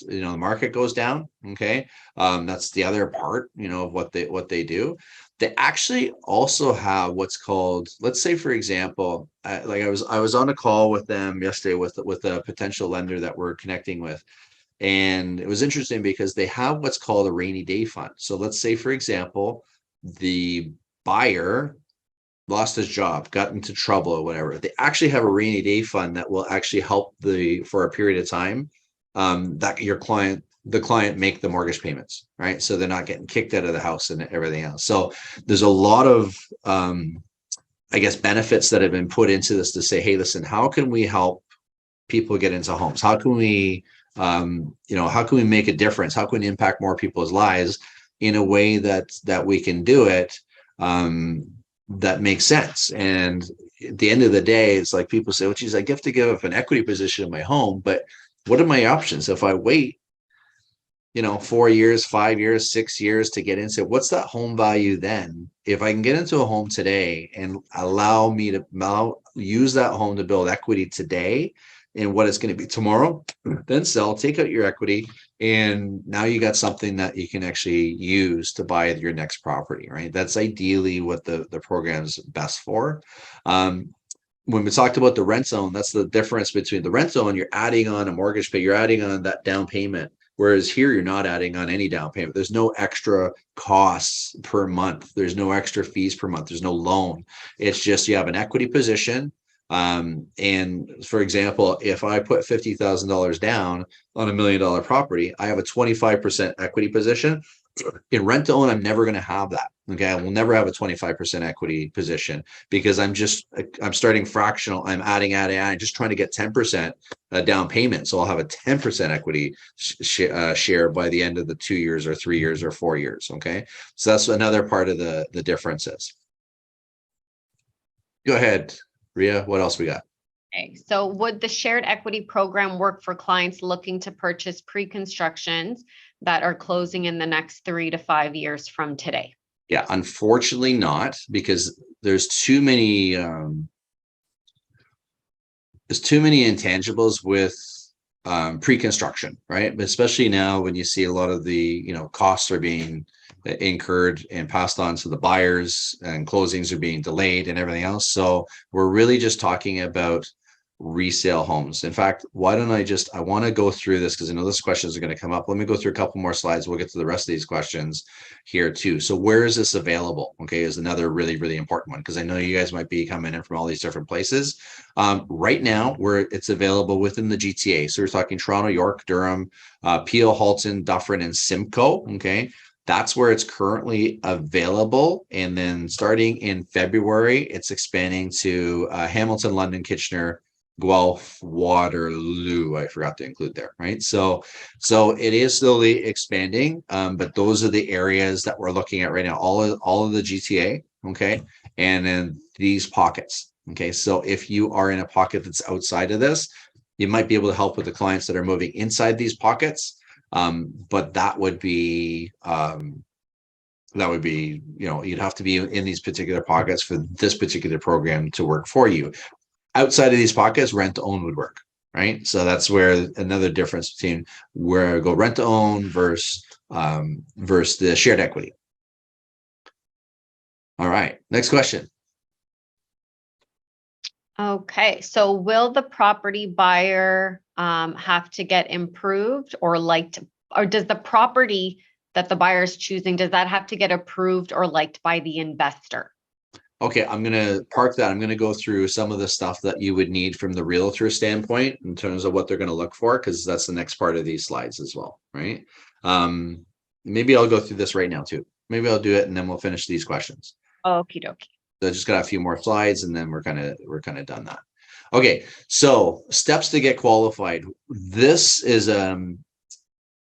S1: the market goes down. Okay, that's the other part, of what they do. They actually also have what's called, let's say for example, I was on a call with them yesterday with a potential lender that we're connecting with. And it was interesting because they have what's called a rainy day fund. So let's say, for example, the buyer lost his job, got into trouble or whatever. They actually have a rainy day fund that will actually help for a period of time, that the client make the mortgage payments, right? So they're not getting kicked out of the house and everything else. So there's a lot of, I guess, benefits that have been put into this to say, hey, listen, how can we help people get into homes? How can we how can we make a difference? How can we impact more people's lives in a way that we can do it that makes sense? And at the end of the day, it's like people say, well, geez, I have to give up an equity position in my home, but what are my options if I wait 4 years, 5 years, 6 years to get into it? What's that home value then? If I can get into a home today and allow me to use that home to build equity today and what it's going to be tomorrow, then sell, take out your equity, and now you got something that you can actually use to buy your next property, right? That's ideally what the program's best for. When we talked about the rent zone, that's the difference between the rent zone. You're adding on a mortgage pay, you're adding on that down payment. Whereas here, you're not adding on any down payment. There's no extra costs per month. There's no extra fees per month. There's no loan. It's just you have an equity position. And for example, if I put $50,000 down on $1 million property, I have a 25% equity position. In rent to own, I'm never going to have that. Okay, I will never have a 25% equity position because I'm starting fractional. I'm adding, just trying to get 10% down payment. So I'll have a 10% equity share by the end of the 2 years or 3 years or 4 years. Okay, so that's another part of the differences. Go ahead, Ria. What else we got?
S2: Okay, so would the shared equity program work for clients looking to purchase pre-constructions that are closing in the next 3 to 5 years from today?
S1: Yeah, unfortunately not, because there's too many intangibles with pre-construction, right? But especially now when you see a lot of the costs are being incurred and passed on to the buyers, and closings are being delayed and everything else. So we're really just talking about resale homes. In fact, why don't I want to go through this because I know these questions are going to come up. Let me go through a couple more slides. We'll get to the rest of these questions here too. So where is this available? Okay, is another really, really important one because I know you guys might be coming in from all these different places. Right now, it's available within the GTA. So we're talking Toronto, York, Durham, Peel, Halton, Dufferin, and Simcoe. Okay. That's where it's currently available. And then starting in February, it's expanding to Hamilton, London, Kitchener, Guelph, Waterloo, I forgot to include there, right? So it is slowly expanding, but those are the areas that we're looking at right now, all of the GTA, okay? And then these pockets, okay? So if you are in a pocket that's outside of this, you might be able to help with the clients that are moving inside these pockets, but that would be, you'd have to be in these particular pockets for this particular program to work for you. Outside of these pockets, rent to own would work, right? So that's where another difference between where I go rent to own versus the shared equity. All right, next question.
S2: Okay, so will the property buyer have to get improved or liked, or does the property that the buyer is choosing, does that have to get approved or liked by the investor?
S1: Okay, I'm going to park that. I'm going to go through some of the stuff that you would need from the realtor standpoint in terms of what they're going to look for, because that's the next part of these slides as well, right? Maybe I'll go through this right now too. Maybe I'll do it and then we'll finish these questions.
S2: Okie dokie.
S1: So I just got a few more slides and then we're kind of done that. Okay, so steps to get qualified. This is a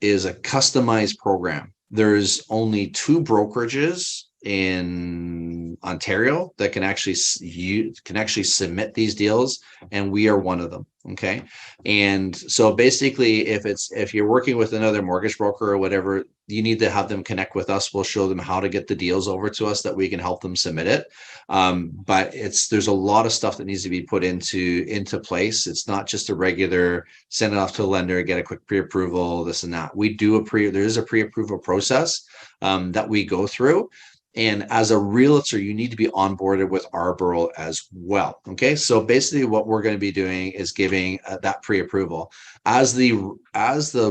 S1: customized program. There's only 2 brokerages in Ontario that can actually submit these deals, and we are one of them. Okay, and so basically, if you're working with another mortgage broker or whatever, you need to have them connect with us. We'll show them how to get the deals over to us that we can help them submit it. But there's a lot of stuff that needs to be put into place. It's not just a regular send it off to the lender, get a quick pre-approval, this and that. We do there is a pre-approval process that we go through. And as a realtor, you need to be onboarded with Arboro as well. Okay, so basically what we're going to be doing is giving that pre-approval. As the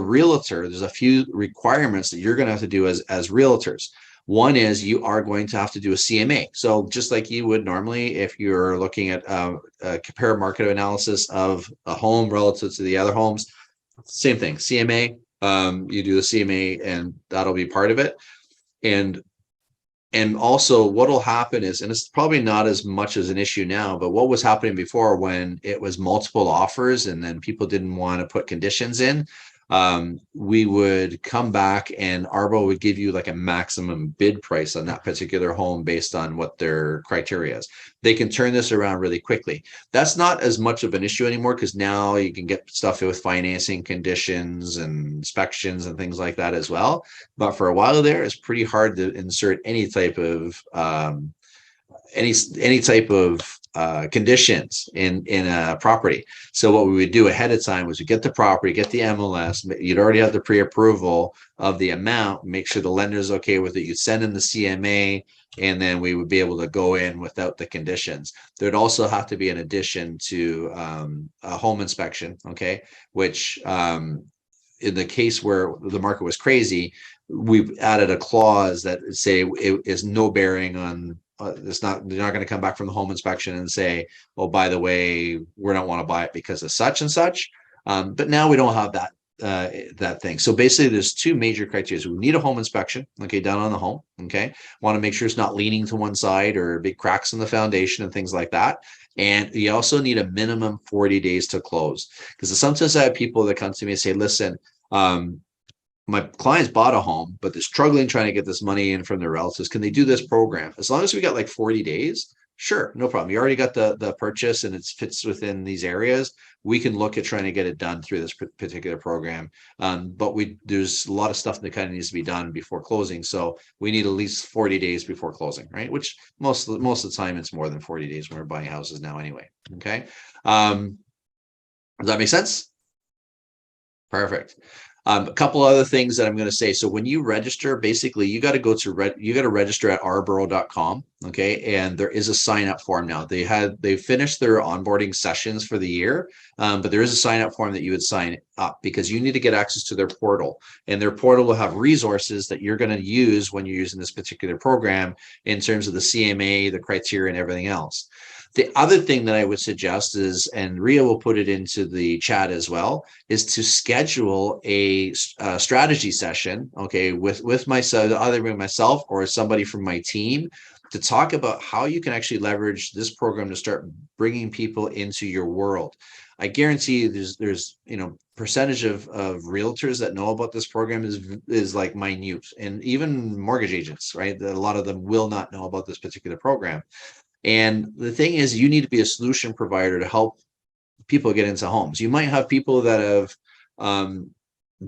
S1: realtor, there's a few requirements that you're going to have to do as realtors. One is you are going to have to do a CMA. So just like you would normally if you're looking at a compare market analysis of a home relative to the other homes, same thing, CMA. You do the CMA and that'll be part of it. And also what will happen is, and it's probably not as much as an issue now, but what was happening before when it was multiple offers and then people didn't want to put conditions in, we would come back and Arbo would give you like a maximum bid price on that particular home based on what their criteria is. They can turn this around really quickly. That's not as much of an issue anymore because now you can get stuff with financing conditions and inspections and things like that as well. But for a while there, it's pretty hard to insert any type of conditions in a property. So what we would do ahead of time was we get the property, get the MLS, you'd already have the pre-approval of the amount, make sure the lender's okay with it, you'd send in the CMA, and then we would be able to go in without the conditions. There'd also have to be an addition to a home inspection, okay, which in the case where the market was crazy, we've added a clause that say it is no bearing on they're not going to come back from the home inspection and say, oh, by the way, we don't want to buy it because of such and such. But now we don't have that thing. So basically there's 2 major criteria. We need a home inspection, okay, done on the home. Okay. Want to make sure it's not leaning to one side or big cracks in the foundation and things like that. And you also need a minimum 40 days to close. Because sometimes I have people that come to me and say, listen, my clients bought a home, but they're struggling trying to get this money in from their relatives. Can they do this program? As long as we got like 40 days, sure, no problem. You already got the purchase and it fits within these areas. We can look at trying to get it done through this particular program. But there's a lot of stuff that kind of needs to be done before closing. So we need at least 40 days before closing, right? Which most of the time it's more than 40 days when we're buying houses now anyway. Okay. Does that make sense? Perfect. A couple other things that I'm going to say. So when you register, basically you got to go to you got to register at arboro.com. Okay. And there is a sign up form now. They finished their onboarding sessions for the year. But there is a sign up form that you would sign up because you need to get access to their portal, and their portal will have resources that you're going to use when you're using this particular program in terms of the CMA, the criteria, and everything else. The other thing that I would suggest is, and Ria will put it into the chat as well, is to schedule a strategy session, okay, with myself, either myself or somebody from my team, to talk about how you can actually leverage this program to start bringing people into your world. I guarantee there's percentage of realtors that know about this program is like minute, and even mortgage agents, right? A lot of them will not know about this particular program. And the thing is, you need to be a solution provider to help people get into homes. You might have people that have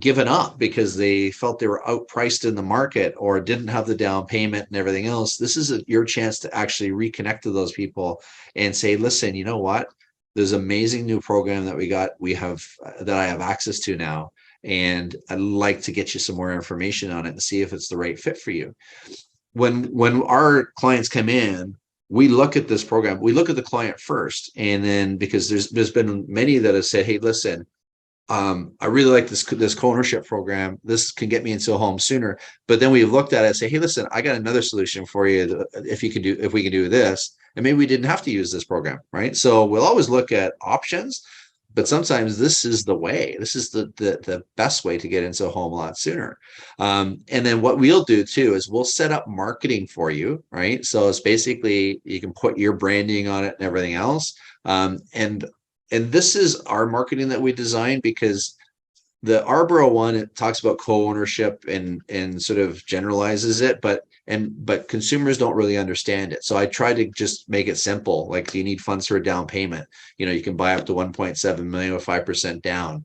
S1: given up because they felt they were outpriced in the market or didn't have the down payment and everything else. This is your chance to actually reconnect to those people and say, listen, you know what? There's an amazing new program that we have that I have access to now. And I'd like to get you some more information on it and see if it's the right fit for you. When our clients come in, we look at this program, we look at the client first. And then because there's been many that have said, hey, listen, I really like this co-ownership program. This can get me into a home sooner. But then we've looked at it and say, hey, listen, I got another solution for you. If we can do this, and maybe we didn't have to use this program, right? So we'll always look at options, but sometimes this is the way. This is the best way to get into a home a lot sooner. And then what we'll do too is we'll set up marketing for you, right? So it's basically you can put your branding on it and everything else. And this is our marketing that we designed, because the Arboro one, it talks about co-ownership and sort of generalizes it, but consumers don't really understand it. So I try to just make it simple. Like, do you need funds for a down payment? You can buy up to 1.7 million with 5% down.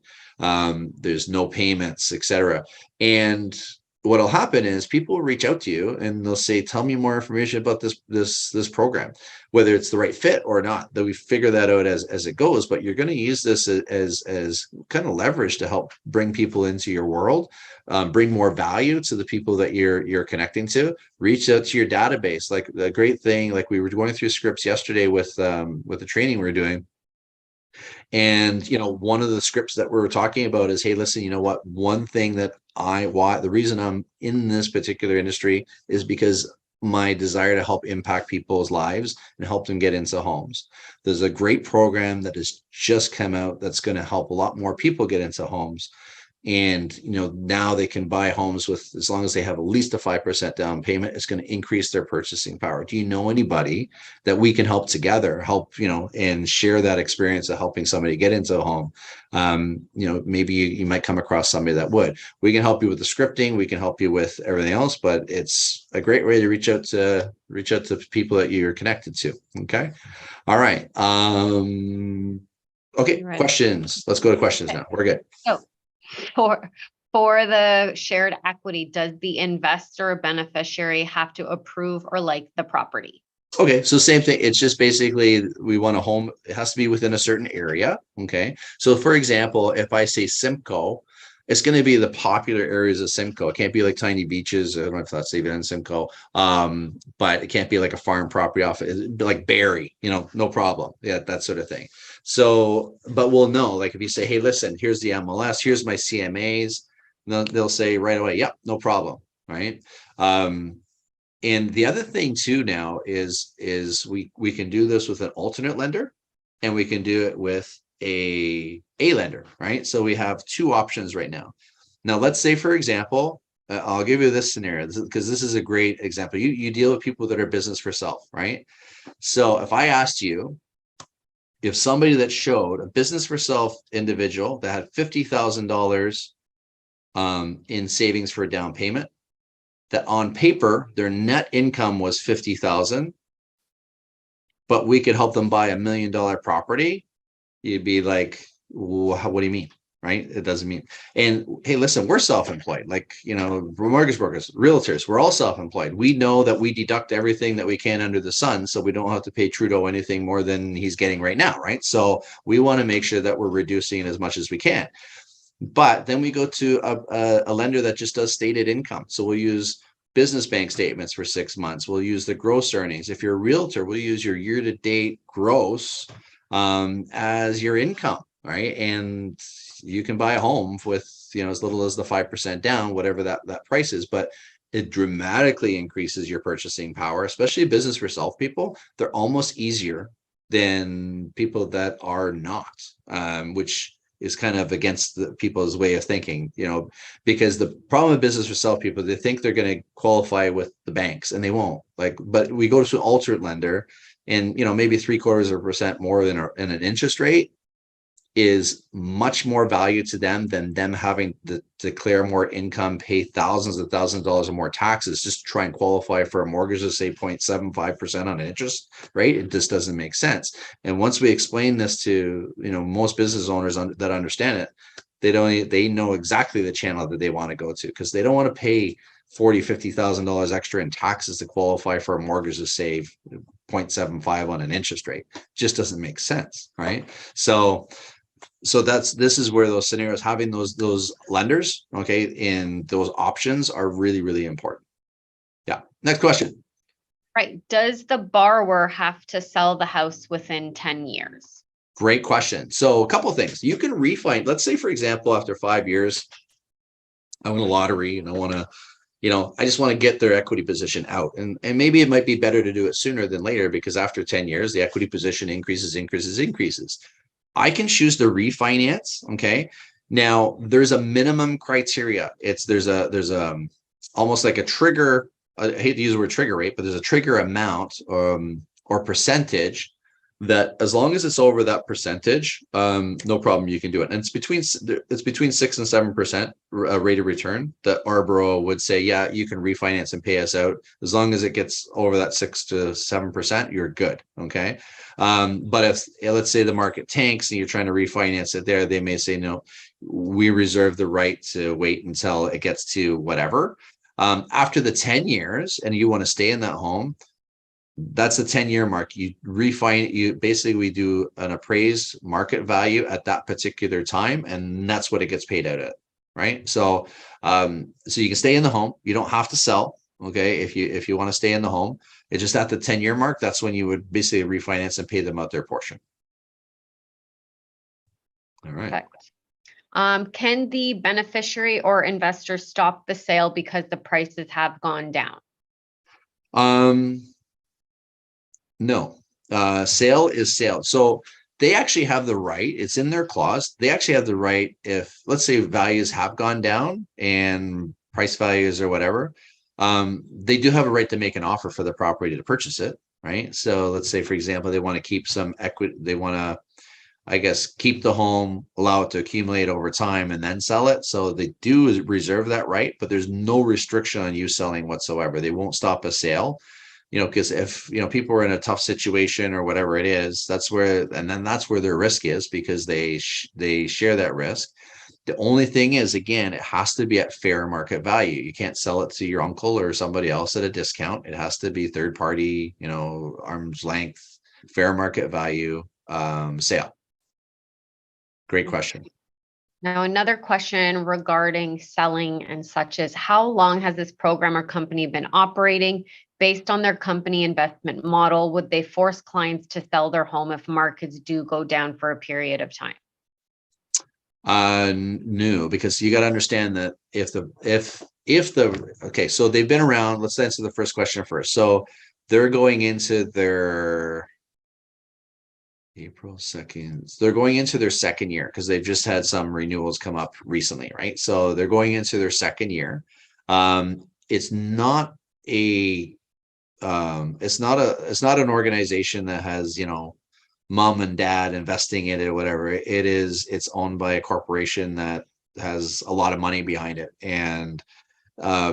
S1: There's no payments, etc. And what'll happen is people will reach out to you and they'll say, tell me more information about this program, whether it's the right fit or not. That we figure that out as it goes, but you're going to use this as kind of leverage to help bring people into your world, bring more value to the people that you're connecting to. Reach out to your database. Like, the great thing, like we were going through scripts yesterday with the training we were doing. And, one of the scripts that we were talking about is, hey, listen, you know what? One thing that the reason I'm in this particular industry is because my desire to help impact people's lives and help them get into homes. There's a great program that has just come out that's going to help a lot more people get into homes. And, now they can buy homes with, as long as they have at least a 5% down payment, it's going to increase their purchasing power. Do you know anybody that we can help together, and share that experience of helping somebody get into a home? Maybe you might come across somebody that would. We can help you with the scripting. We can help you with everything else, but it's a great way to reach out to people that you're connected to. Okay. All right. Okay. Questions. Let's go to questions now. We're good.
S2: Oh. For the shared equity, does the investor or beneficiary have to approve or like the property?
S1: Okay, so same thing. It's just basically we want a home. It has to be within a certain area. Okay, so for example, if I say Simcoe, it's going to be the popular areas of Simcoe. It can't be like tiny beaches. I don't know if that's even in Simcoe, but it can't be like a farm property off. It'd be like Barrie, no problem. Yeah, that sort of thing. So, but we'll know, like if you say, hey, listen, here's the MLS, here's my CMAs, they'll say right away, yep, no problem, right? And the other thing too now is we can do this with an alternate lender, and we can do it with a lender, right? So we have two options right now. Now, let's say, for example, I'll give you this scenario because this is a great example. You deal with people that are business for self, right? So if I asked you, if somebody that showed a business for self individual that had $50,000 in savings for a down payment, that on paper their net income was 50,000, but we could help them buy $1 million property, you'd be like, what do you mean? Right? It doesn't mean. And hey, listen, we're self-employed. Like, we're mortgage brokers, realtors, we're all self-employed. We know that we deduct everything that we can under the sun, so we don't have to pay Trudeau anything more than he's getting right now, right? So we want to make sure that we're reducing as much as we can. But then we go to a lender that just does stated income. So we'll use business bank statements for 6 months. We'll use the gross earnings. If you're a realtor, we'll use your year-to-date gross as your income, right? And you can buy a home with as little as the 5% down, whatever that price is, but it dramatically increases your purchasing power, especially business for self people. They're almost easier than people that are not, which is kind of against the people's way of thinking, because the problem with business for self people, they think they're going to qualify with the banks, and they won't. But we go to an alternate lender, and maybe 0.75% more than an interest rate, is much more value to them than them having to declare more income, pay thousands of dollars of more taxes just to try and qualify for a mortgage of say 0.75% on interest rate. It just doesn't make sense. And once we explain this to, most business owners that understand it, they know exactly the channel that they want to go to, because they don't want to pay $40,000-$50,000 extra in taxes to qualify for a mortgage to save 0.75 on an interest rate. It just doesn't make sense, right? So this is where those scenarios, having those lenders, okay, and those options are really, really important. Yeah. Next question.
S2: Right. Does the borrower have to sell the house within 10 years?
S1: Great question. So a couple of things. You can refinance. Let's say, for example, after 5 years, I win a lottery and I want to, I just want to get their equity position out. And maybe it might be better to do it sooner than later, because after 10 years, the equity position increases. I can choose to refinance. Okay. Now there's a minimum criteria. There's almost like a trigger. I hate to use the word trigger rate, but there's a trigger amount or percentage that as long as it's over that percentage, no problem, you can do it. And it's between 6 and 7% rate of return that Arboro would say, yeah, you can refinance and pay us out. As long as it gets over that 6 to 7%, you're good. Okay. But if, let's say the market tanks and you're trying to refinance it there, they may say, no, we reserve the right to wait until it gets to whatever. After the 10 years and you want to stay in that home, that's the 10-year mark. You we do an appraised market value at that particular time, and that's what it gets paid out at, right? So so you can stay in the home. You don't have to sell. Okay, if you want to stay in the home, it's just at the 10-year mark, that's when you would basically refinance and pay them out their portion. All right.
S2: Perfect. Can the beneficiary or investor stop the sale because the prices have gone down?
S1: No, sale is sale. So they actually have the right, it's in their clause. They actually have the right, if let's say values have gone down and price values or whatever, they do have a right to make an offer for the property to purchase it, right? So let's say, for example, they want to keep some equity, they want to, I guess, keep the home, allow it to accumulate over time and then sell it. So they do reserve that right, but there's no restriction on you selling whatsoever. They won't stop a sale. Because if, people are in a tough situation or whatever it is, that's where their risk is, because they share that risk. The only thing is, again, it has to be at fair market value. You can't sell it to your uncle or somebody else at a discount. It has to be third party, arm's length, fair market value sale. Great question.
S2: Now, another question regarding selling and such is, how long has this program or company been operating? Based on their company investment model, would they force clients to sell their home if markets do go down for a period of time?
S1: No, because you got to understand that okay, so they've been around. Let's answer the first question first. So they're going into their April 2nd. They're going into their second year because they've just had some renewals come up recently, right? So they're going into their second year. It's not an organization that has, mom and dad investing in it or whatever. It's owned by a corporation that has a lot of money behind it. And so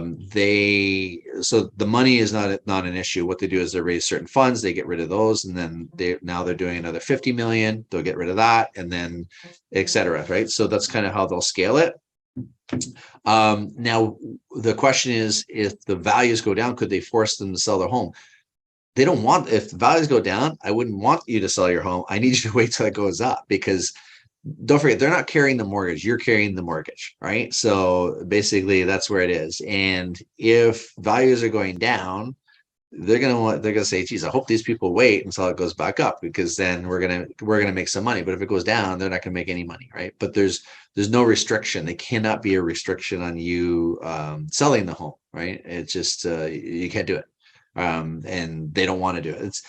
S1: the money is not an issue. What they do is they raise certain funds, they get rid of those, and then they're doing another 50 million, they'll get rid of that, and then etc. Right? So that's kind of how they'll scale it. Now the question is, if the values go down, could they force them to sell their home? They don't want, if the values go down, I wouldn't want you to sell your home. I need you to wait till it goes up, because don't forget, they're not carrying the mortgage, you're carrying the mortgage, right? So basically that's where it is. And if values are going down, they're gonna say, geez, I hope these people wait until it goes back up, because then we're gonna make some money. But if it goes down, they're not gonna make any money, right? But there's no restriction. There cannot be a restriction on you selling the home, right? It's just you can't do it, and they don't want to do it. It's,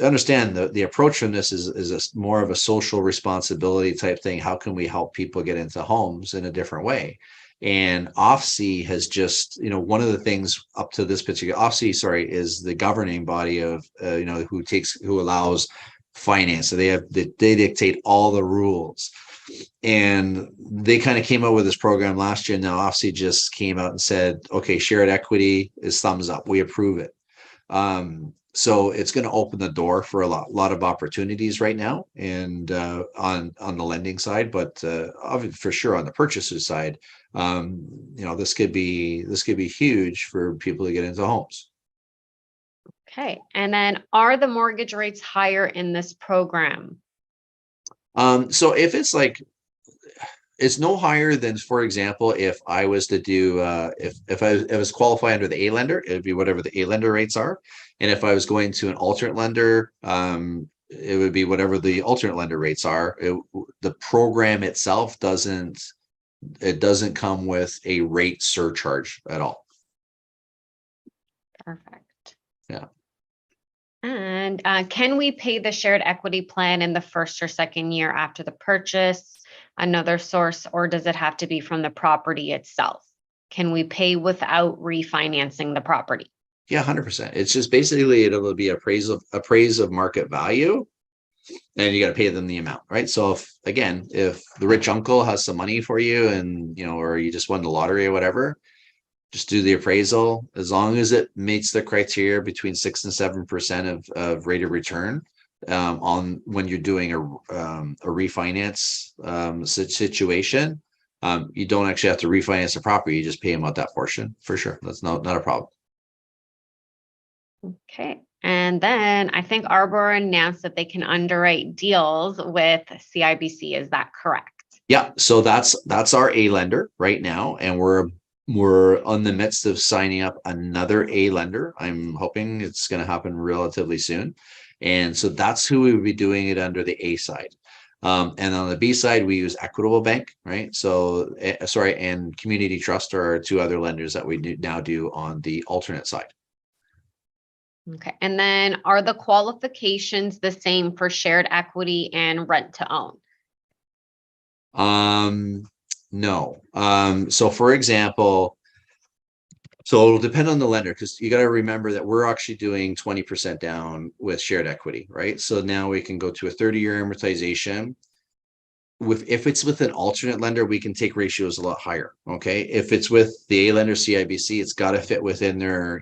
S1: understand the approach from this is more of a social responsibility type thing. How can we help people get into homes in a different way? And OFC has just, one of the things up to this particular OFC, is the governing body of, who allows finance. So they dictate all the rules. And they kind of came out with this program last year. Now OFSI just came out and said, okay, shared equity is thumbs up. We approve it. So it's going to open the door for a lot of opportunities right now, and on the lending side, but for sure on the purchaser side, this could be huge for people to get into homes.
S2: Okay, and then are the mortgage rates higher in this program?
S1: So if it's like, it's no higher than, for example, if I was to do, if I was qualify under the A lender, it'd be whatever the A lender rates are. And if I was going to an alternate lender, it would be whatever the alternate lender rates are. The program itself doesn't come with a rate surcharge at all.
S2: Perfect.
S1: Yeah.
S2: And can we pay the shared equity plan in the first or second year after the purchase? Another source, or does it have to be from the property itself? Can we pay without refinancing the property?
S1: Yeah, 100%. It's just basically it'll be appraise of market value, and you got to pay them the amount, right? So if the rich uncle has some money for you, and or you just won the lottery or whatever, just do the appraisal. As long as it meets the criteria between 6 and 7% of rate of return, on when you're doing a refinance situation, you don't actually have to refinance the property. You just pay them out that portion for sure. That's not a problem.
S2: Okay. And then I think Arbor announced that they can underwrite deals with CIBC. Is that correct?
S1: Yeah. So that's our A lender right now, and we're in the midst of signing up another A lender. I'm hoping it's going to happen relatively soon. And so that's who we would be doing it under the A side. And on the B side, we use Equitable Bank, right? So, and Community Trust are our two other lenders that we now do on the alternate side.
S2: Okay. And then are the qualifications the same for shared equity and rent to own?
S1: No. So for example, so it'll depend on the lender, because you got to remember that we're actually doing 20% down with shared equity, right? So now we can go to a 30-year amortization. If it's with an alternate lender, we can take ratios a lot higher. Okay. If it's with the A lender CIBC, it's got to fit within their,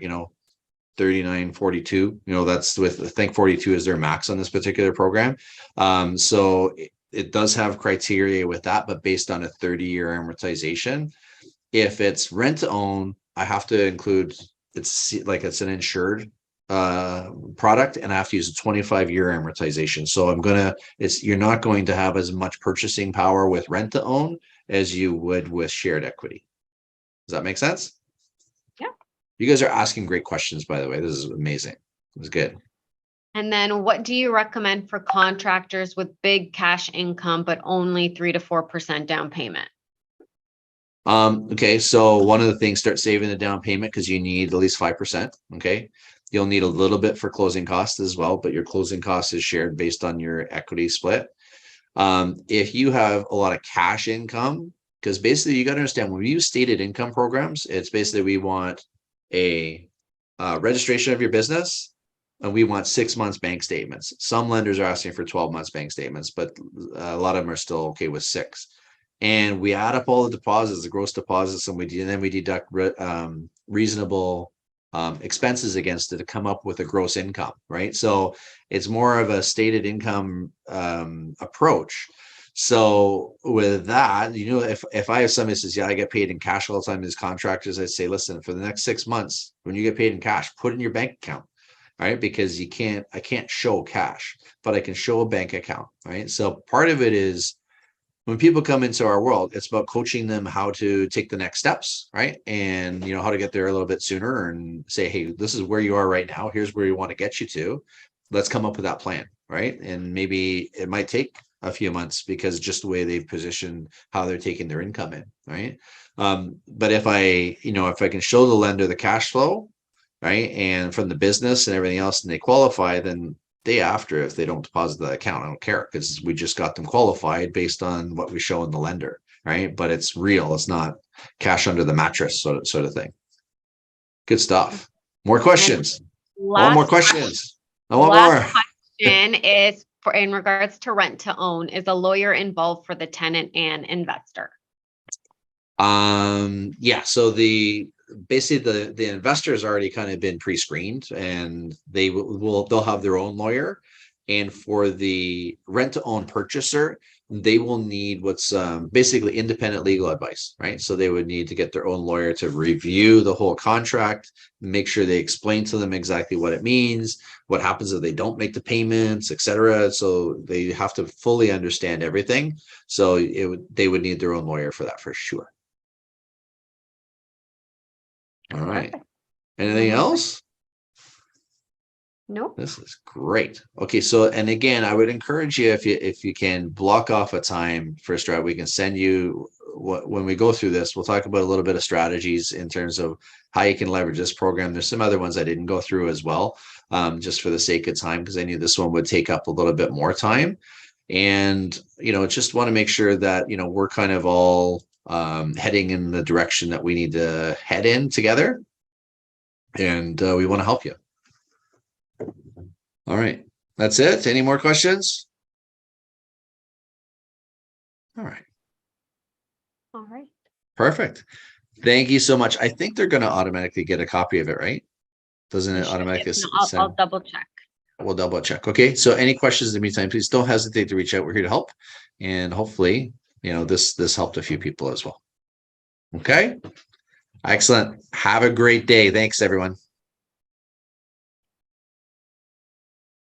S1: 39-42. That's with, I think 42 is their max on this particular program. So it does have criteria with that, but based on a 30-year amortization. If it's rent to own, I have to include it's an insured product, and I have to use a 25-year amortization. So you're not going to have as much purchasing power with rent to own as you would with shared equity. Does that make sense?
S2: Yeah.
S1: You guys are asking great questions, by the way. This is amazing. It was good.
S2: And then what do you recommend for contractors with big cash income, but only 3 to 4% down payment?
S1: Okay, so one of the things, start saving the down payment, because you need at least 5%. Okay. You'll need a little bit for closing costs as well, but your closing cost is shared based on your equity split. If you have a lot of cash income, because basically you got to understand, when we use stated income programs, it's basically we want a registration of your business, and we want 6 months bank statements. Some lenders are asking for 12 months bank statements, but a lot of them are still okay with 6. And we add up all the deposits, the gross deposits, and then we deduct reasonable expenses against it to come up with a gross income, right? So it's more of a stated income approach. So with that, if I have somebody who says, yeah, I get paid in cash all the time as contractors, I say, listen, for the next 6 months, when you get paid in cash, put it in your bank account, right? Because I can't show cash, but I can show a bank account, right? So part of it is, when people come into our world, it's about coaching them how to take the next steps, right? And how to get there a little bit sooner, and say, hey, this is where you are right now. Here's where we want to get you to. Let's come up with that plan, right? And maybe it might take a few months, because just the way they've positioned how they're taking their income in, right? But if I can show the lender the cash flow, right, and from the business and everything else, and they qualify, then day after, if they don't deposit the account, I don't care, because we just got them qualified based on what we show in the lender, right? But it's real. It's not cash under the mattress sort of thing. Good stuff. More questions. I want more questions. I want more.
S2: Question is for in regards to rent to own, is a lawyer involved for the tenant and investor?
S1: Yeah, so basically the investor has already kind of been pre-screened, and they'll have their own lawyer. And for the rent to own purchaser, they will need what's basically independent legal advice, right? So they would need to get their own lawyer to review the whole contract, make sure they explain to them exactly what it means, what happens if they don't make the payments, etc. So they have to fully understand everything. So they would need their own lawyer for that for sure. All right. Anything else?
S2: Nope.
S1: This is great. Okay, so and again, I would encourage you, if you can block off a time for Strat, we can send you when we go through this. We'll talk about a little bit of strategies in terms of how you can leverage this program. There's some other ones I didn't go through as well, just for the sake of time, because I knew this one would take up a little bit more time. And just want to make sure that we're kind of all heading in the direction that we need to head in together, and we want to help you. All right, that's it. Any more questions? All right.
S2: All right.
S1: Perfect. Thank you so much. I think they're going to automatically get a copy of it, right? Doesn't it automatically send?
S2: I'll double check.
S1: We'll double check. Okay. So any questions in the meantime, please don't hesitate to reach out. We're here to help. And hopefully, this helped a few people as well. Okay. Excellent. Have a great day. Thanks, everyone.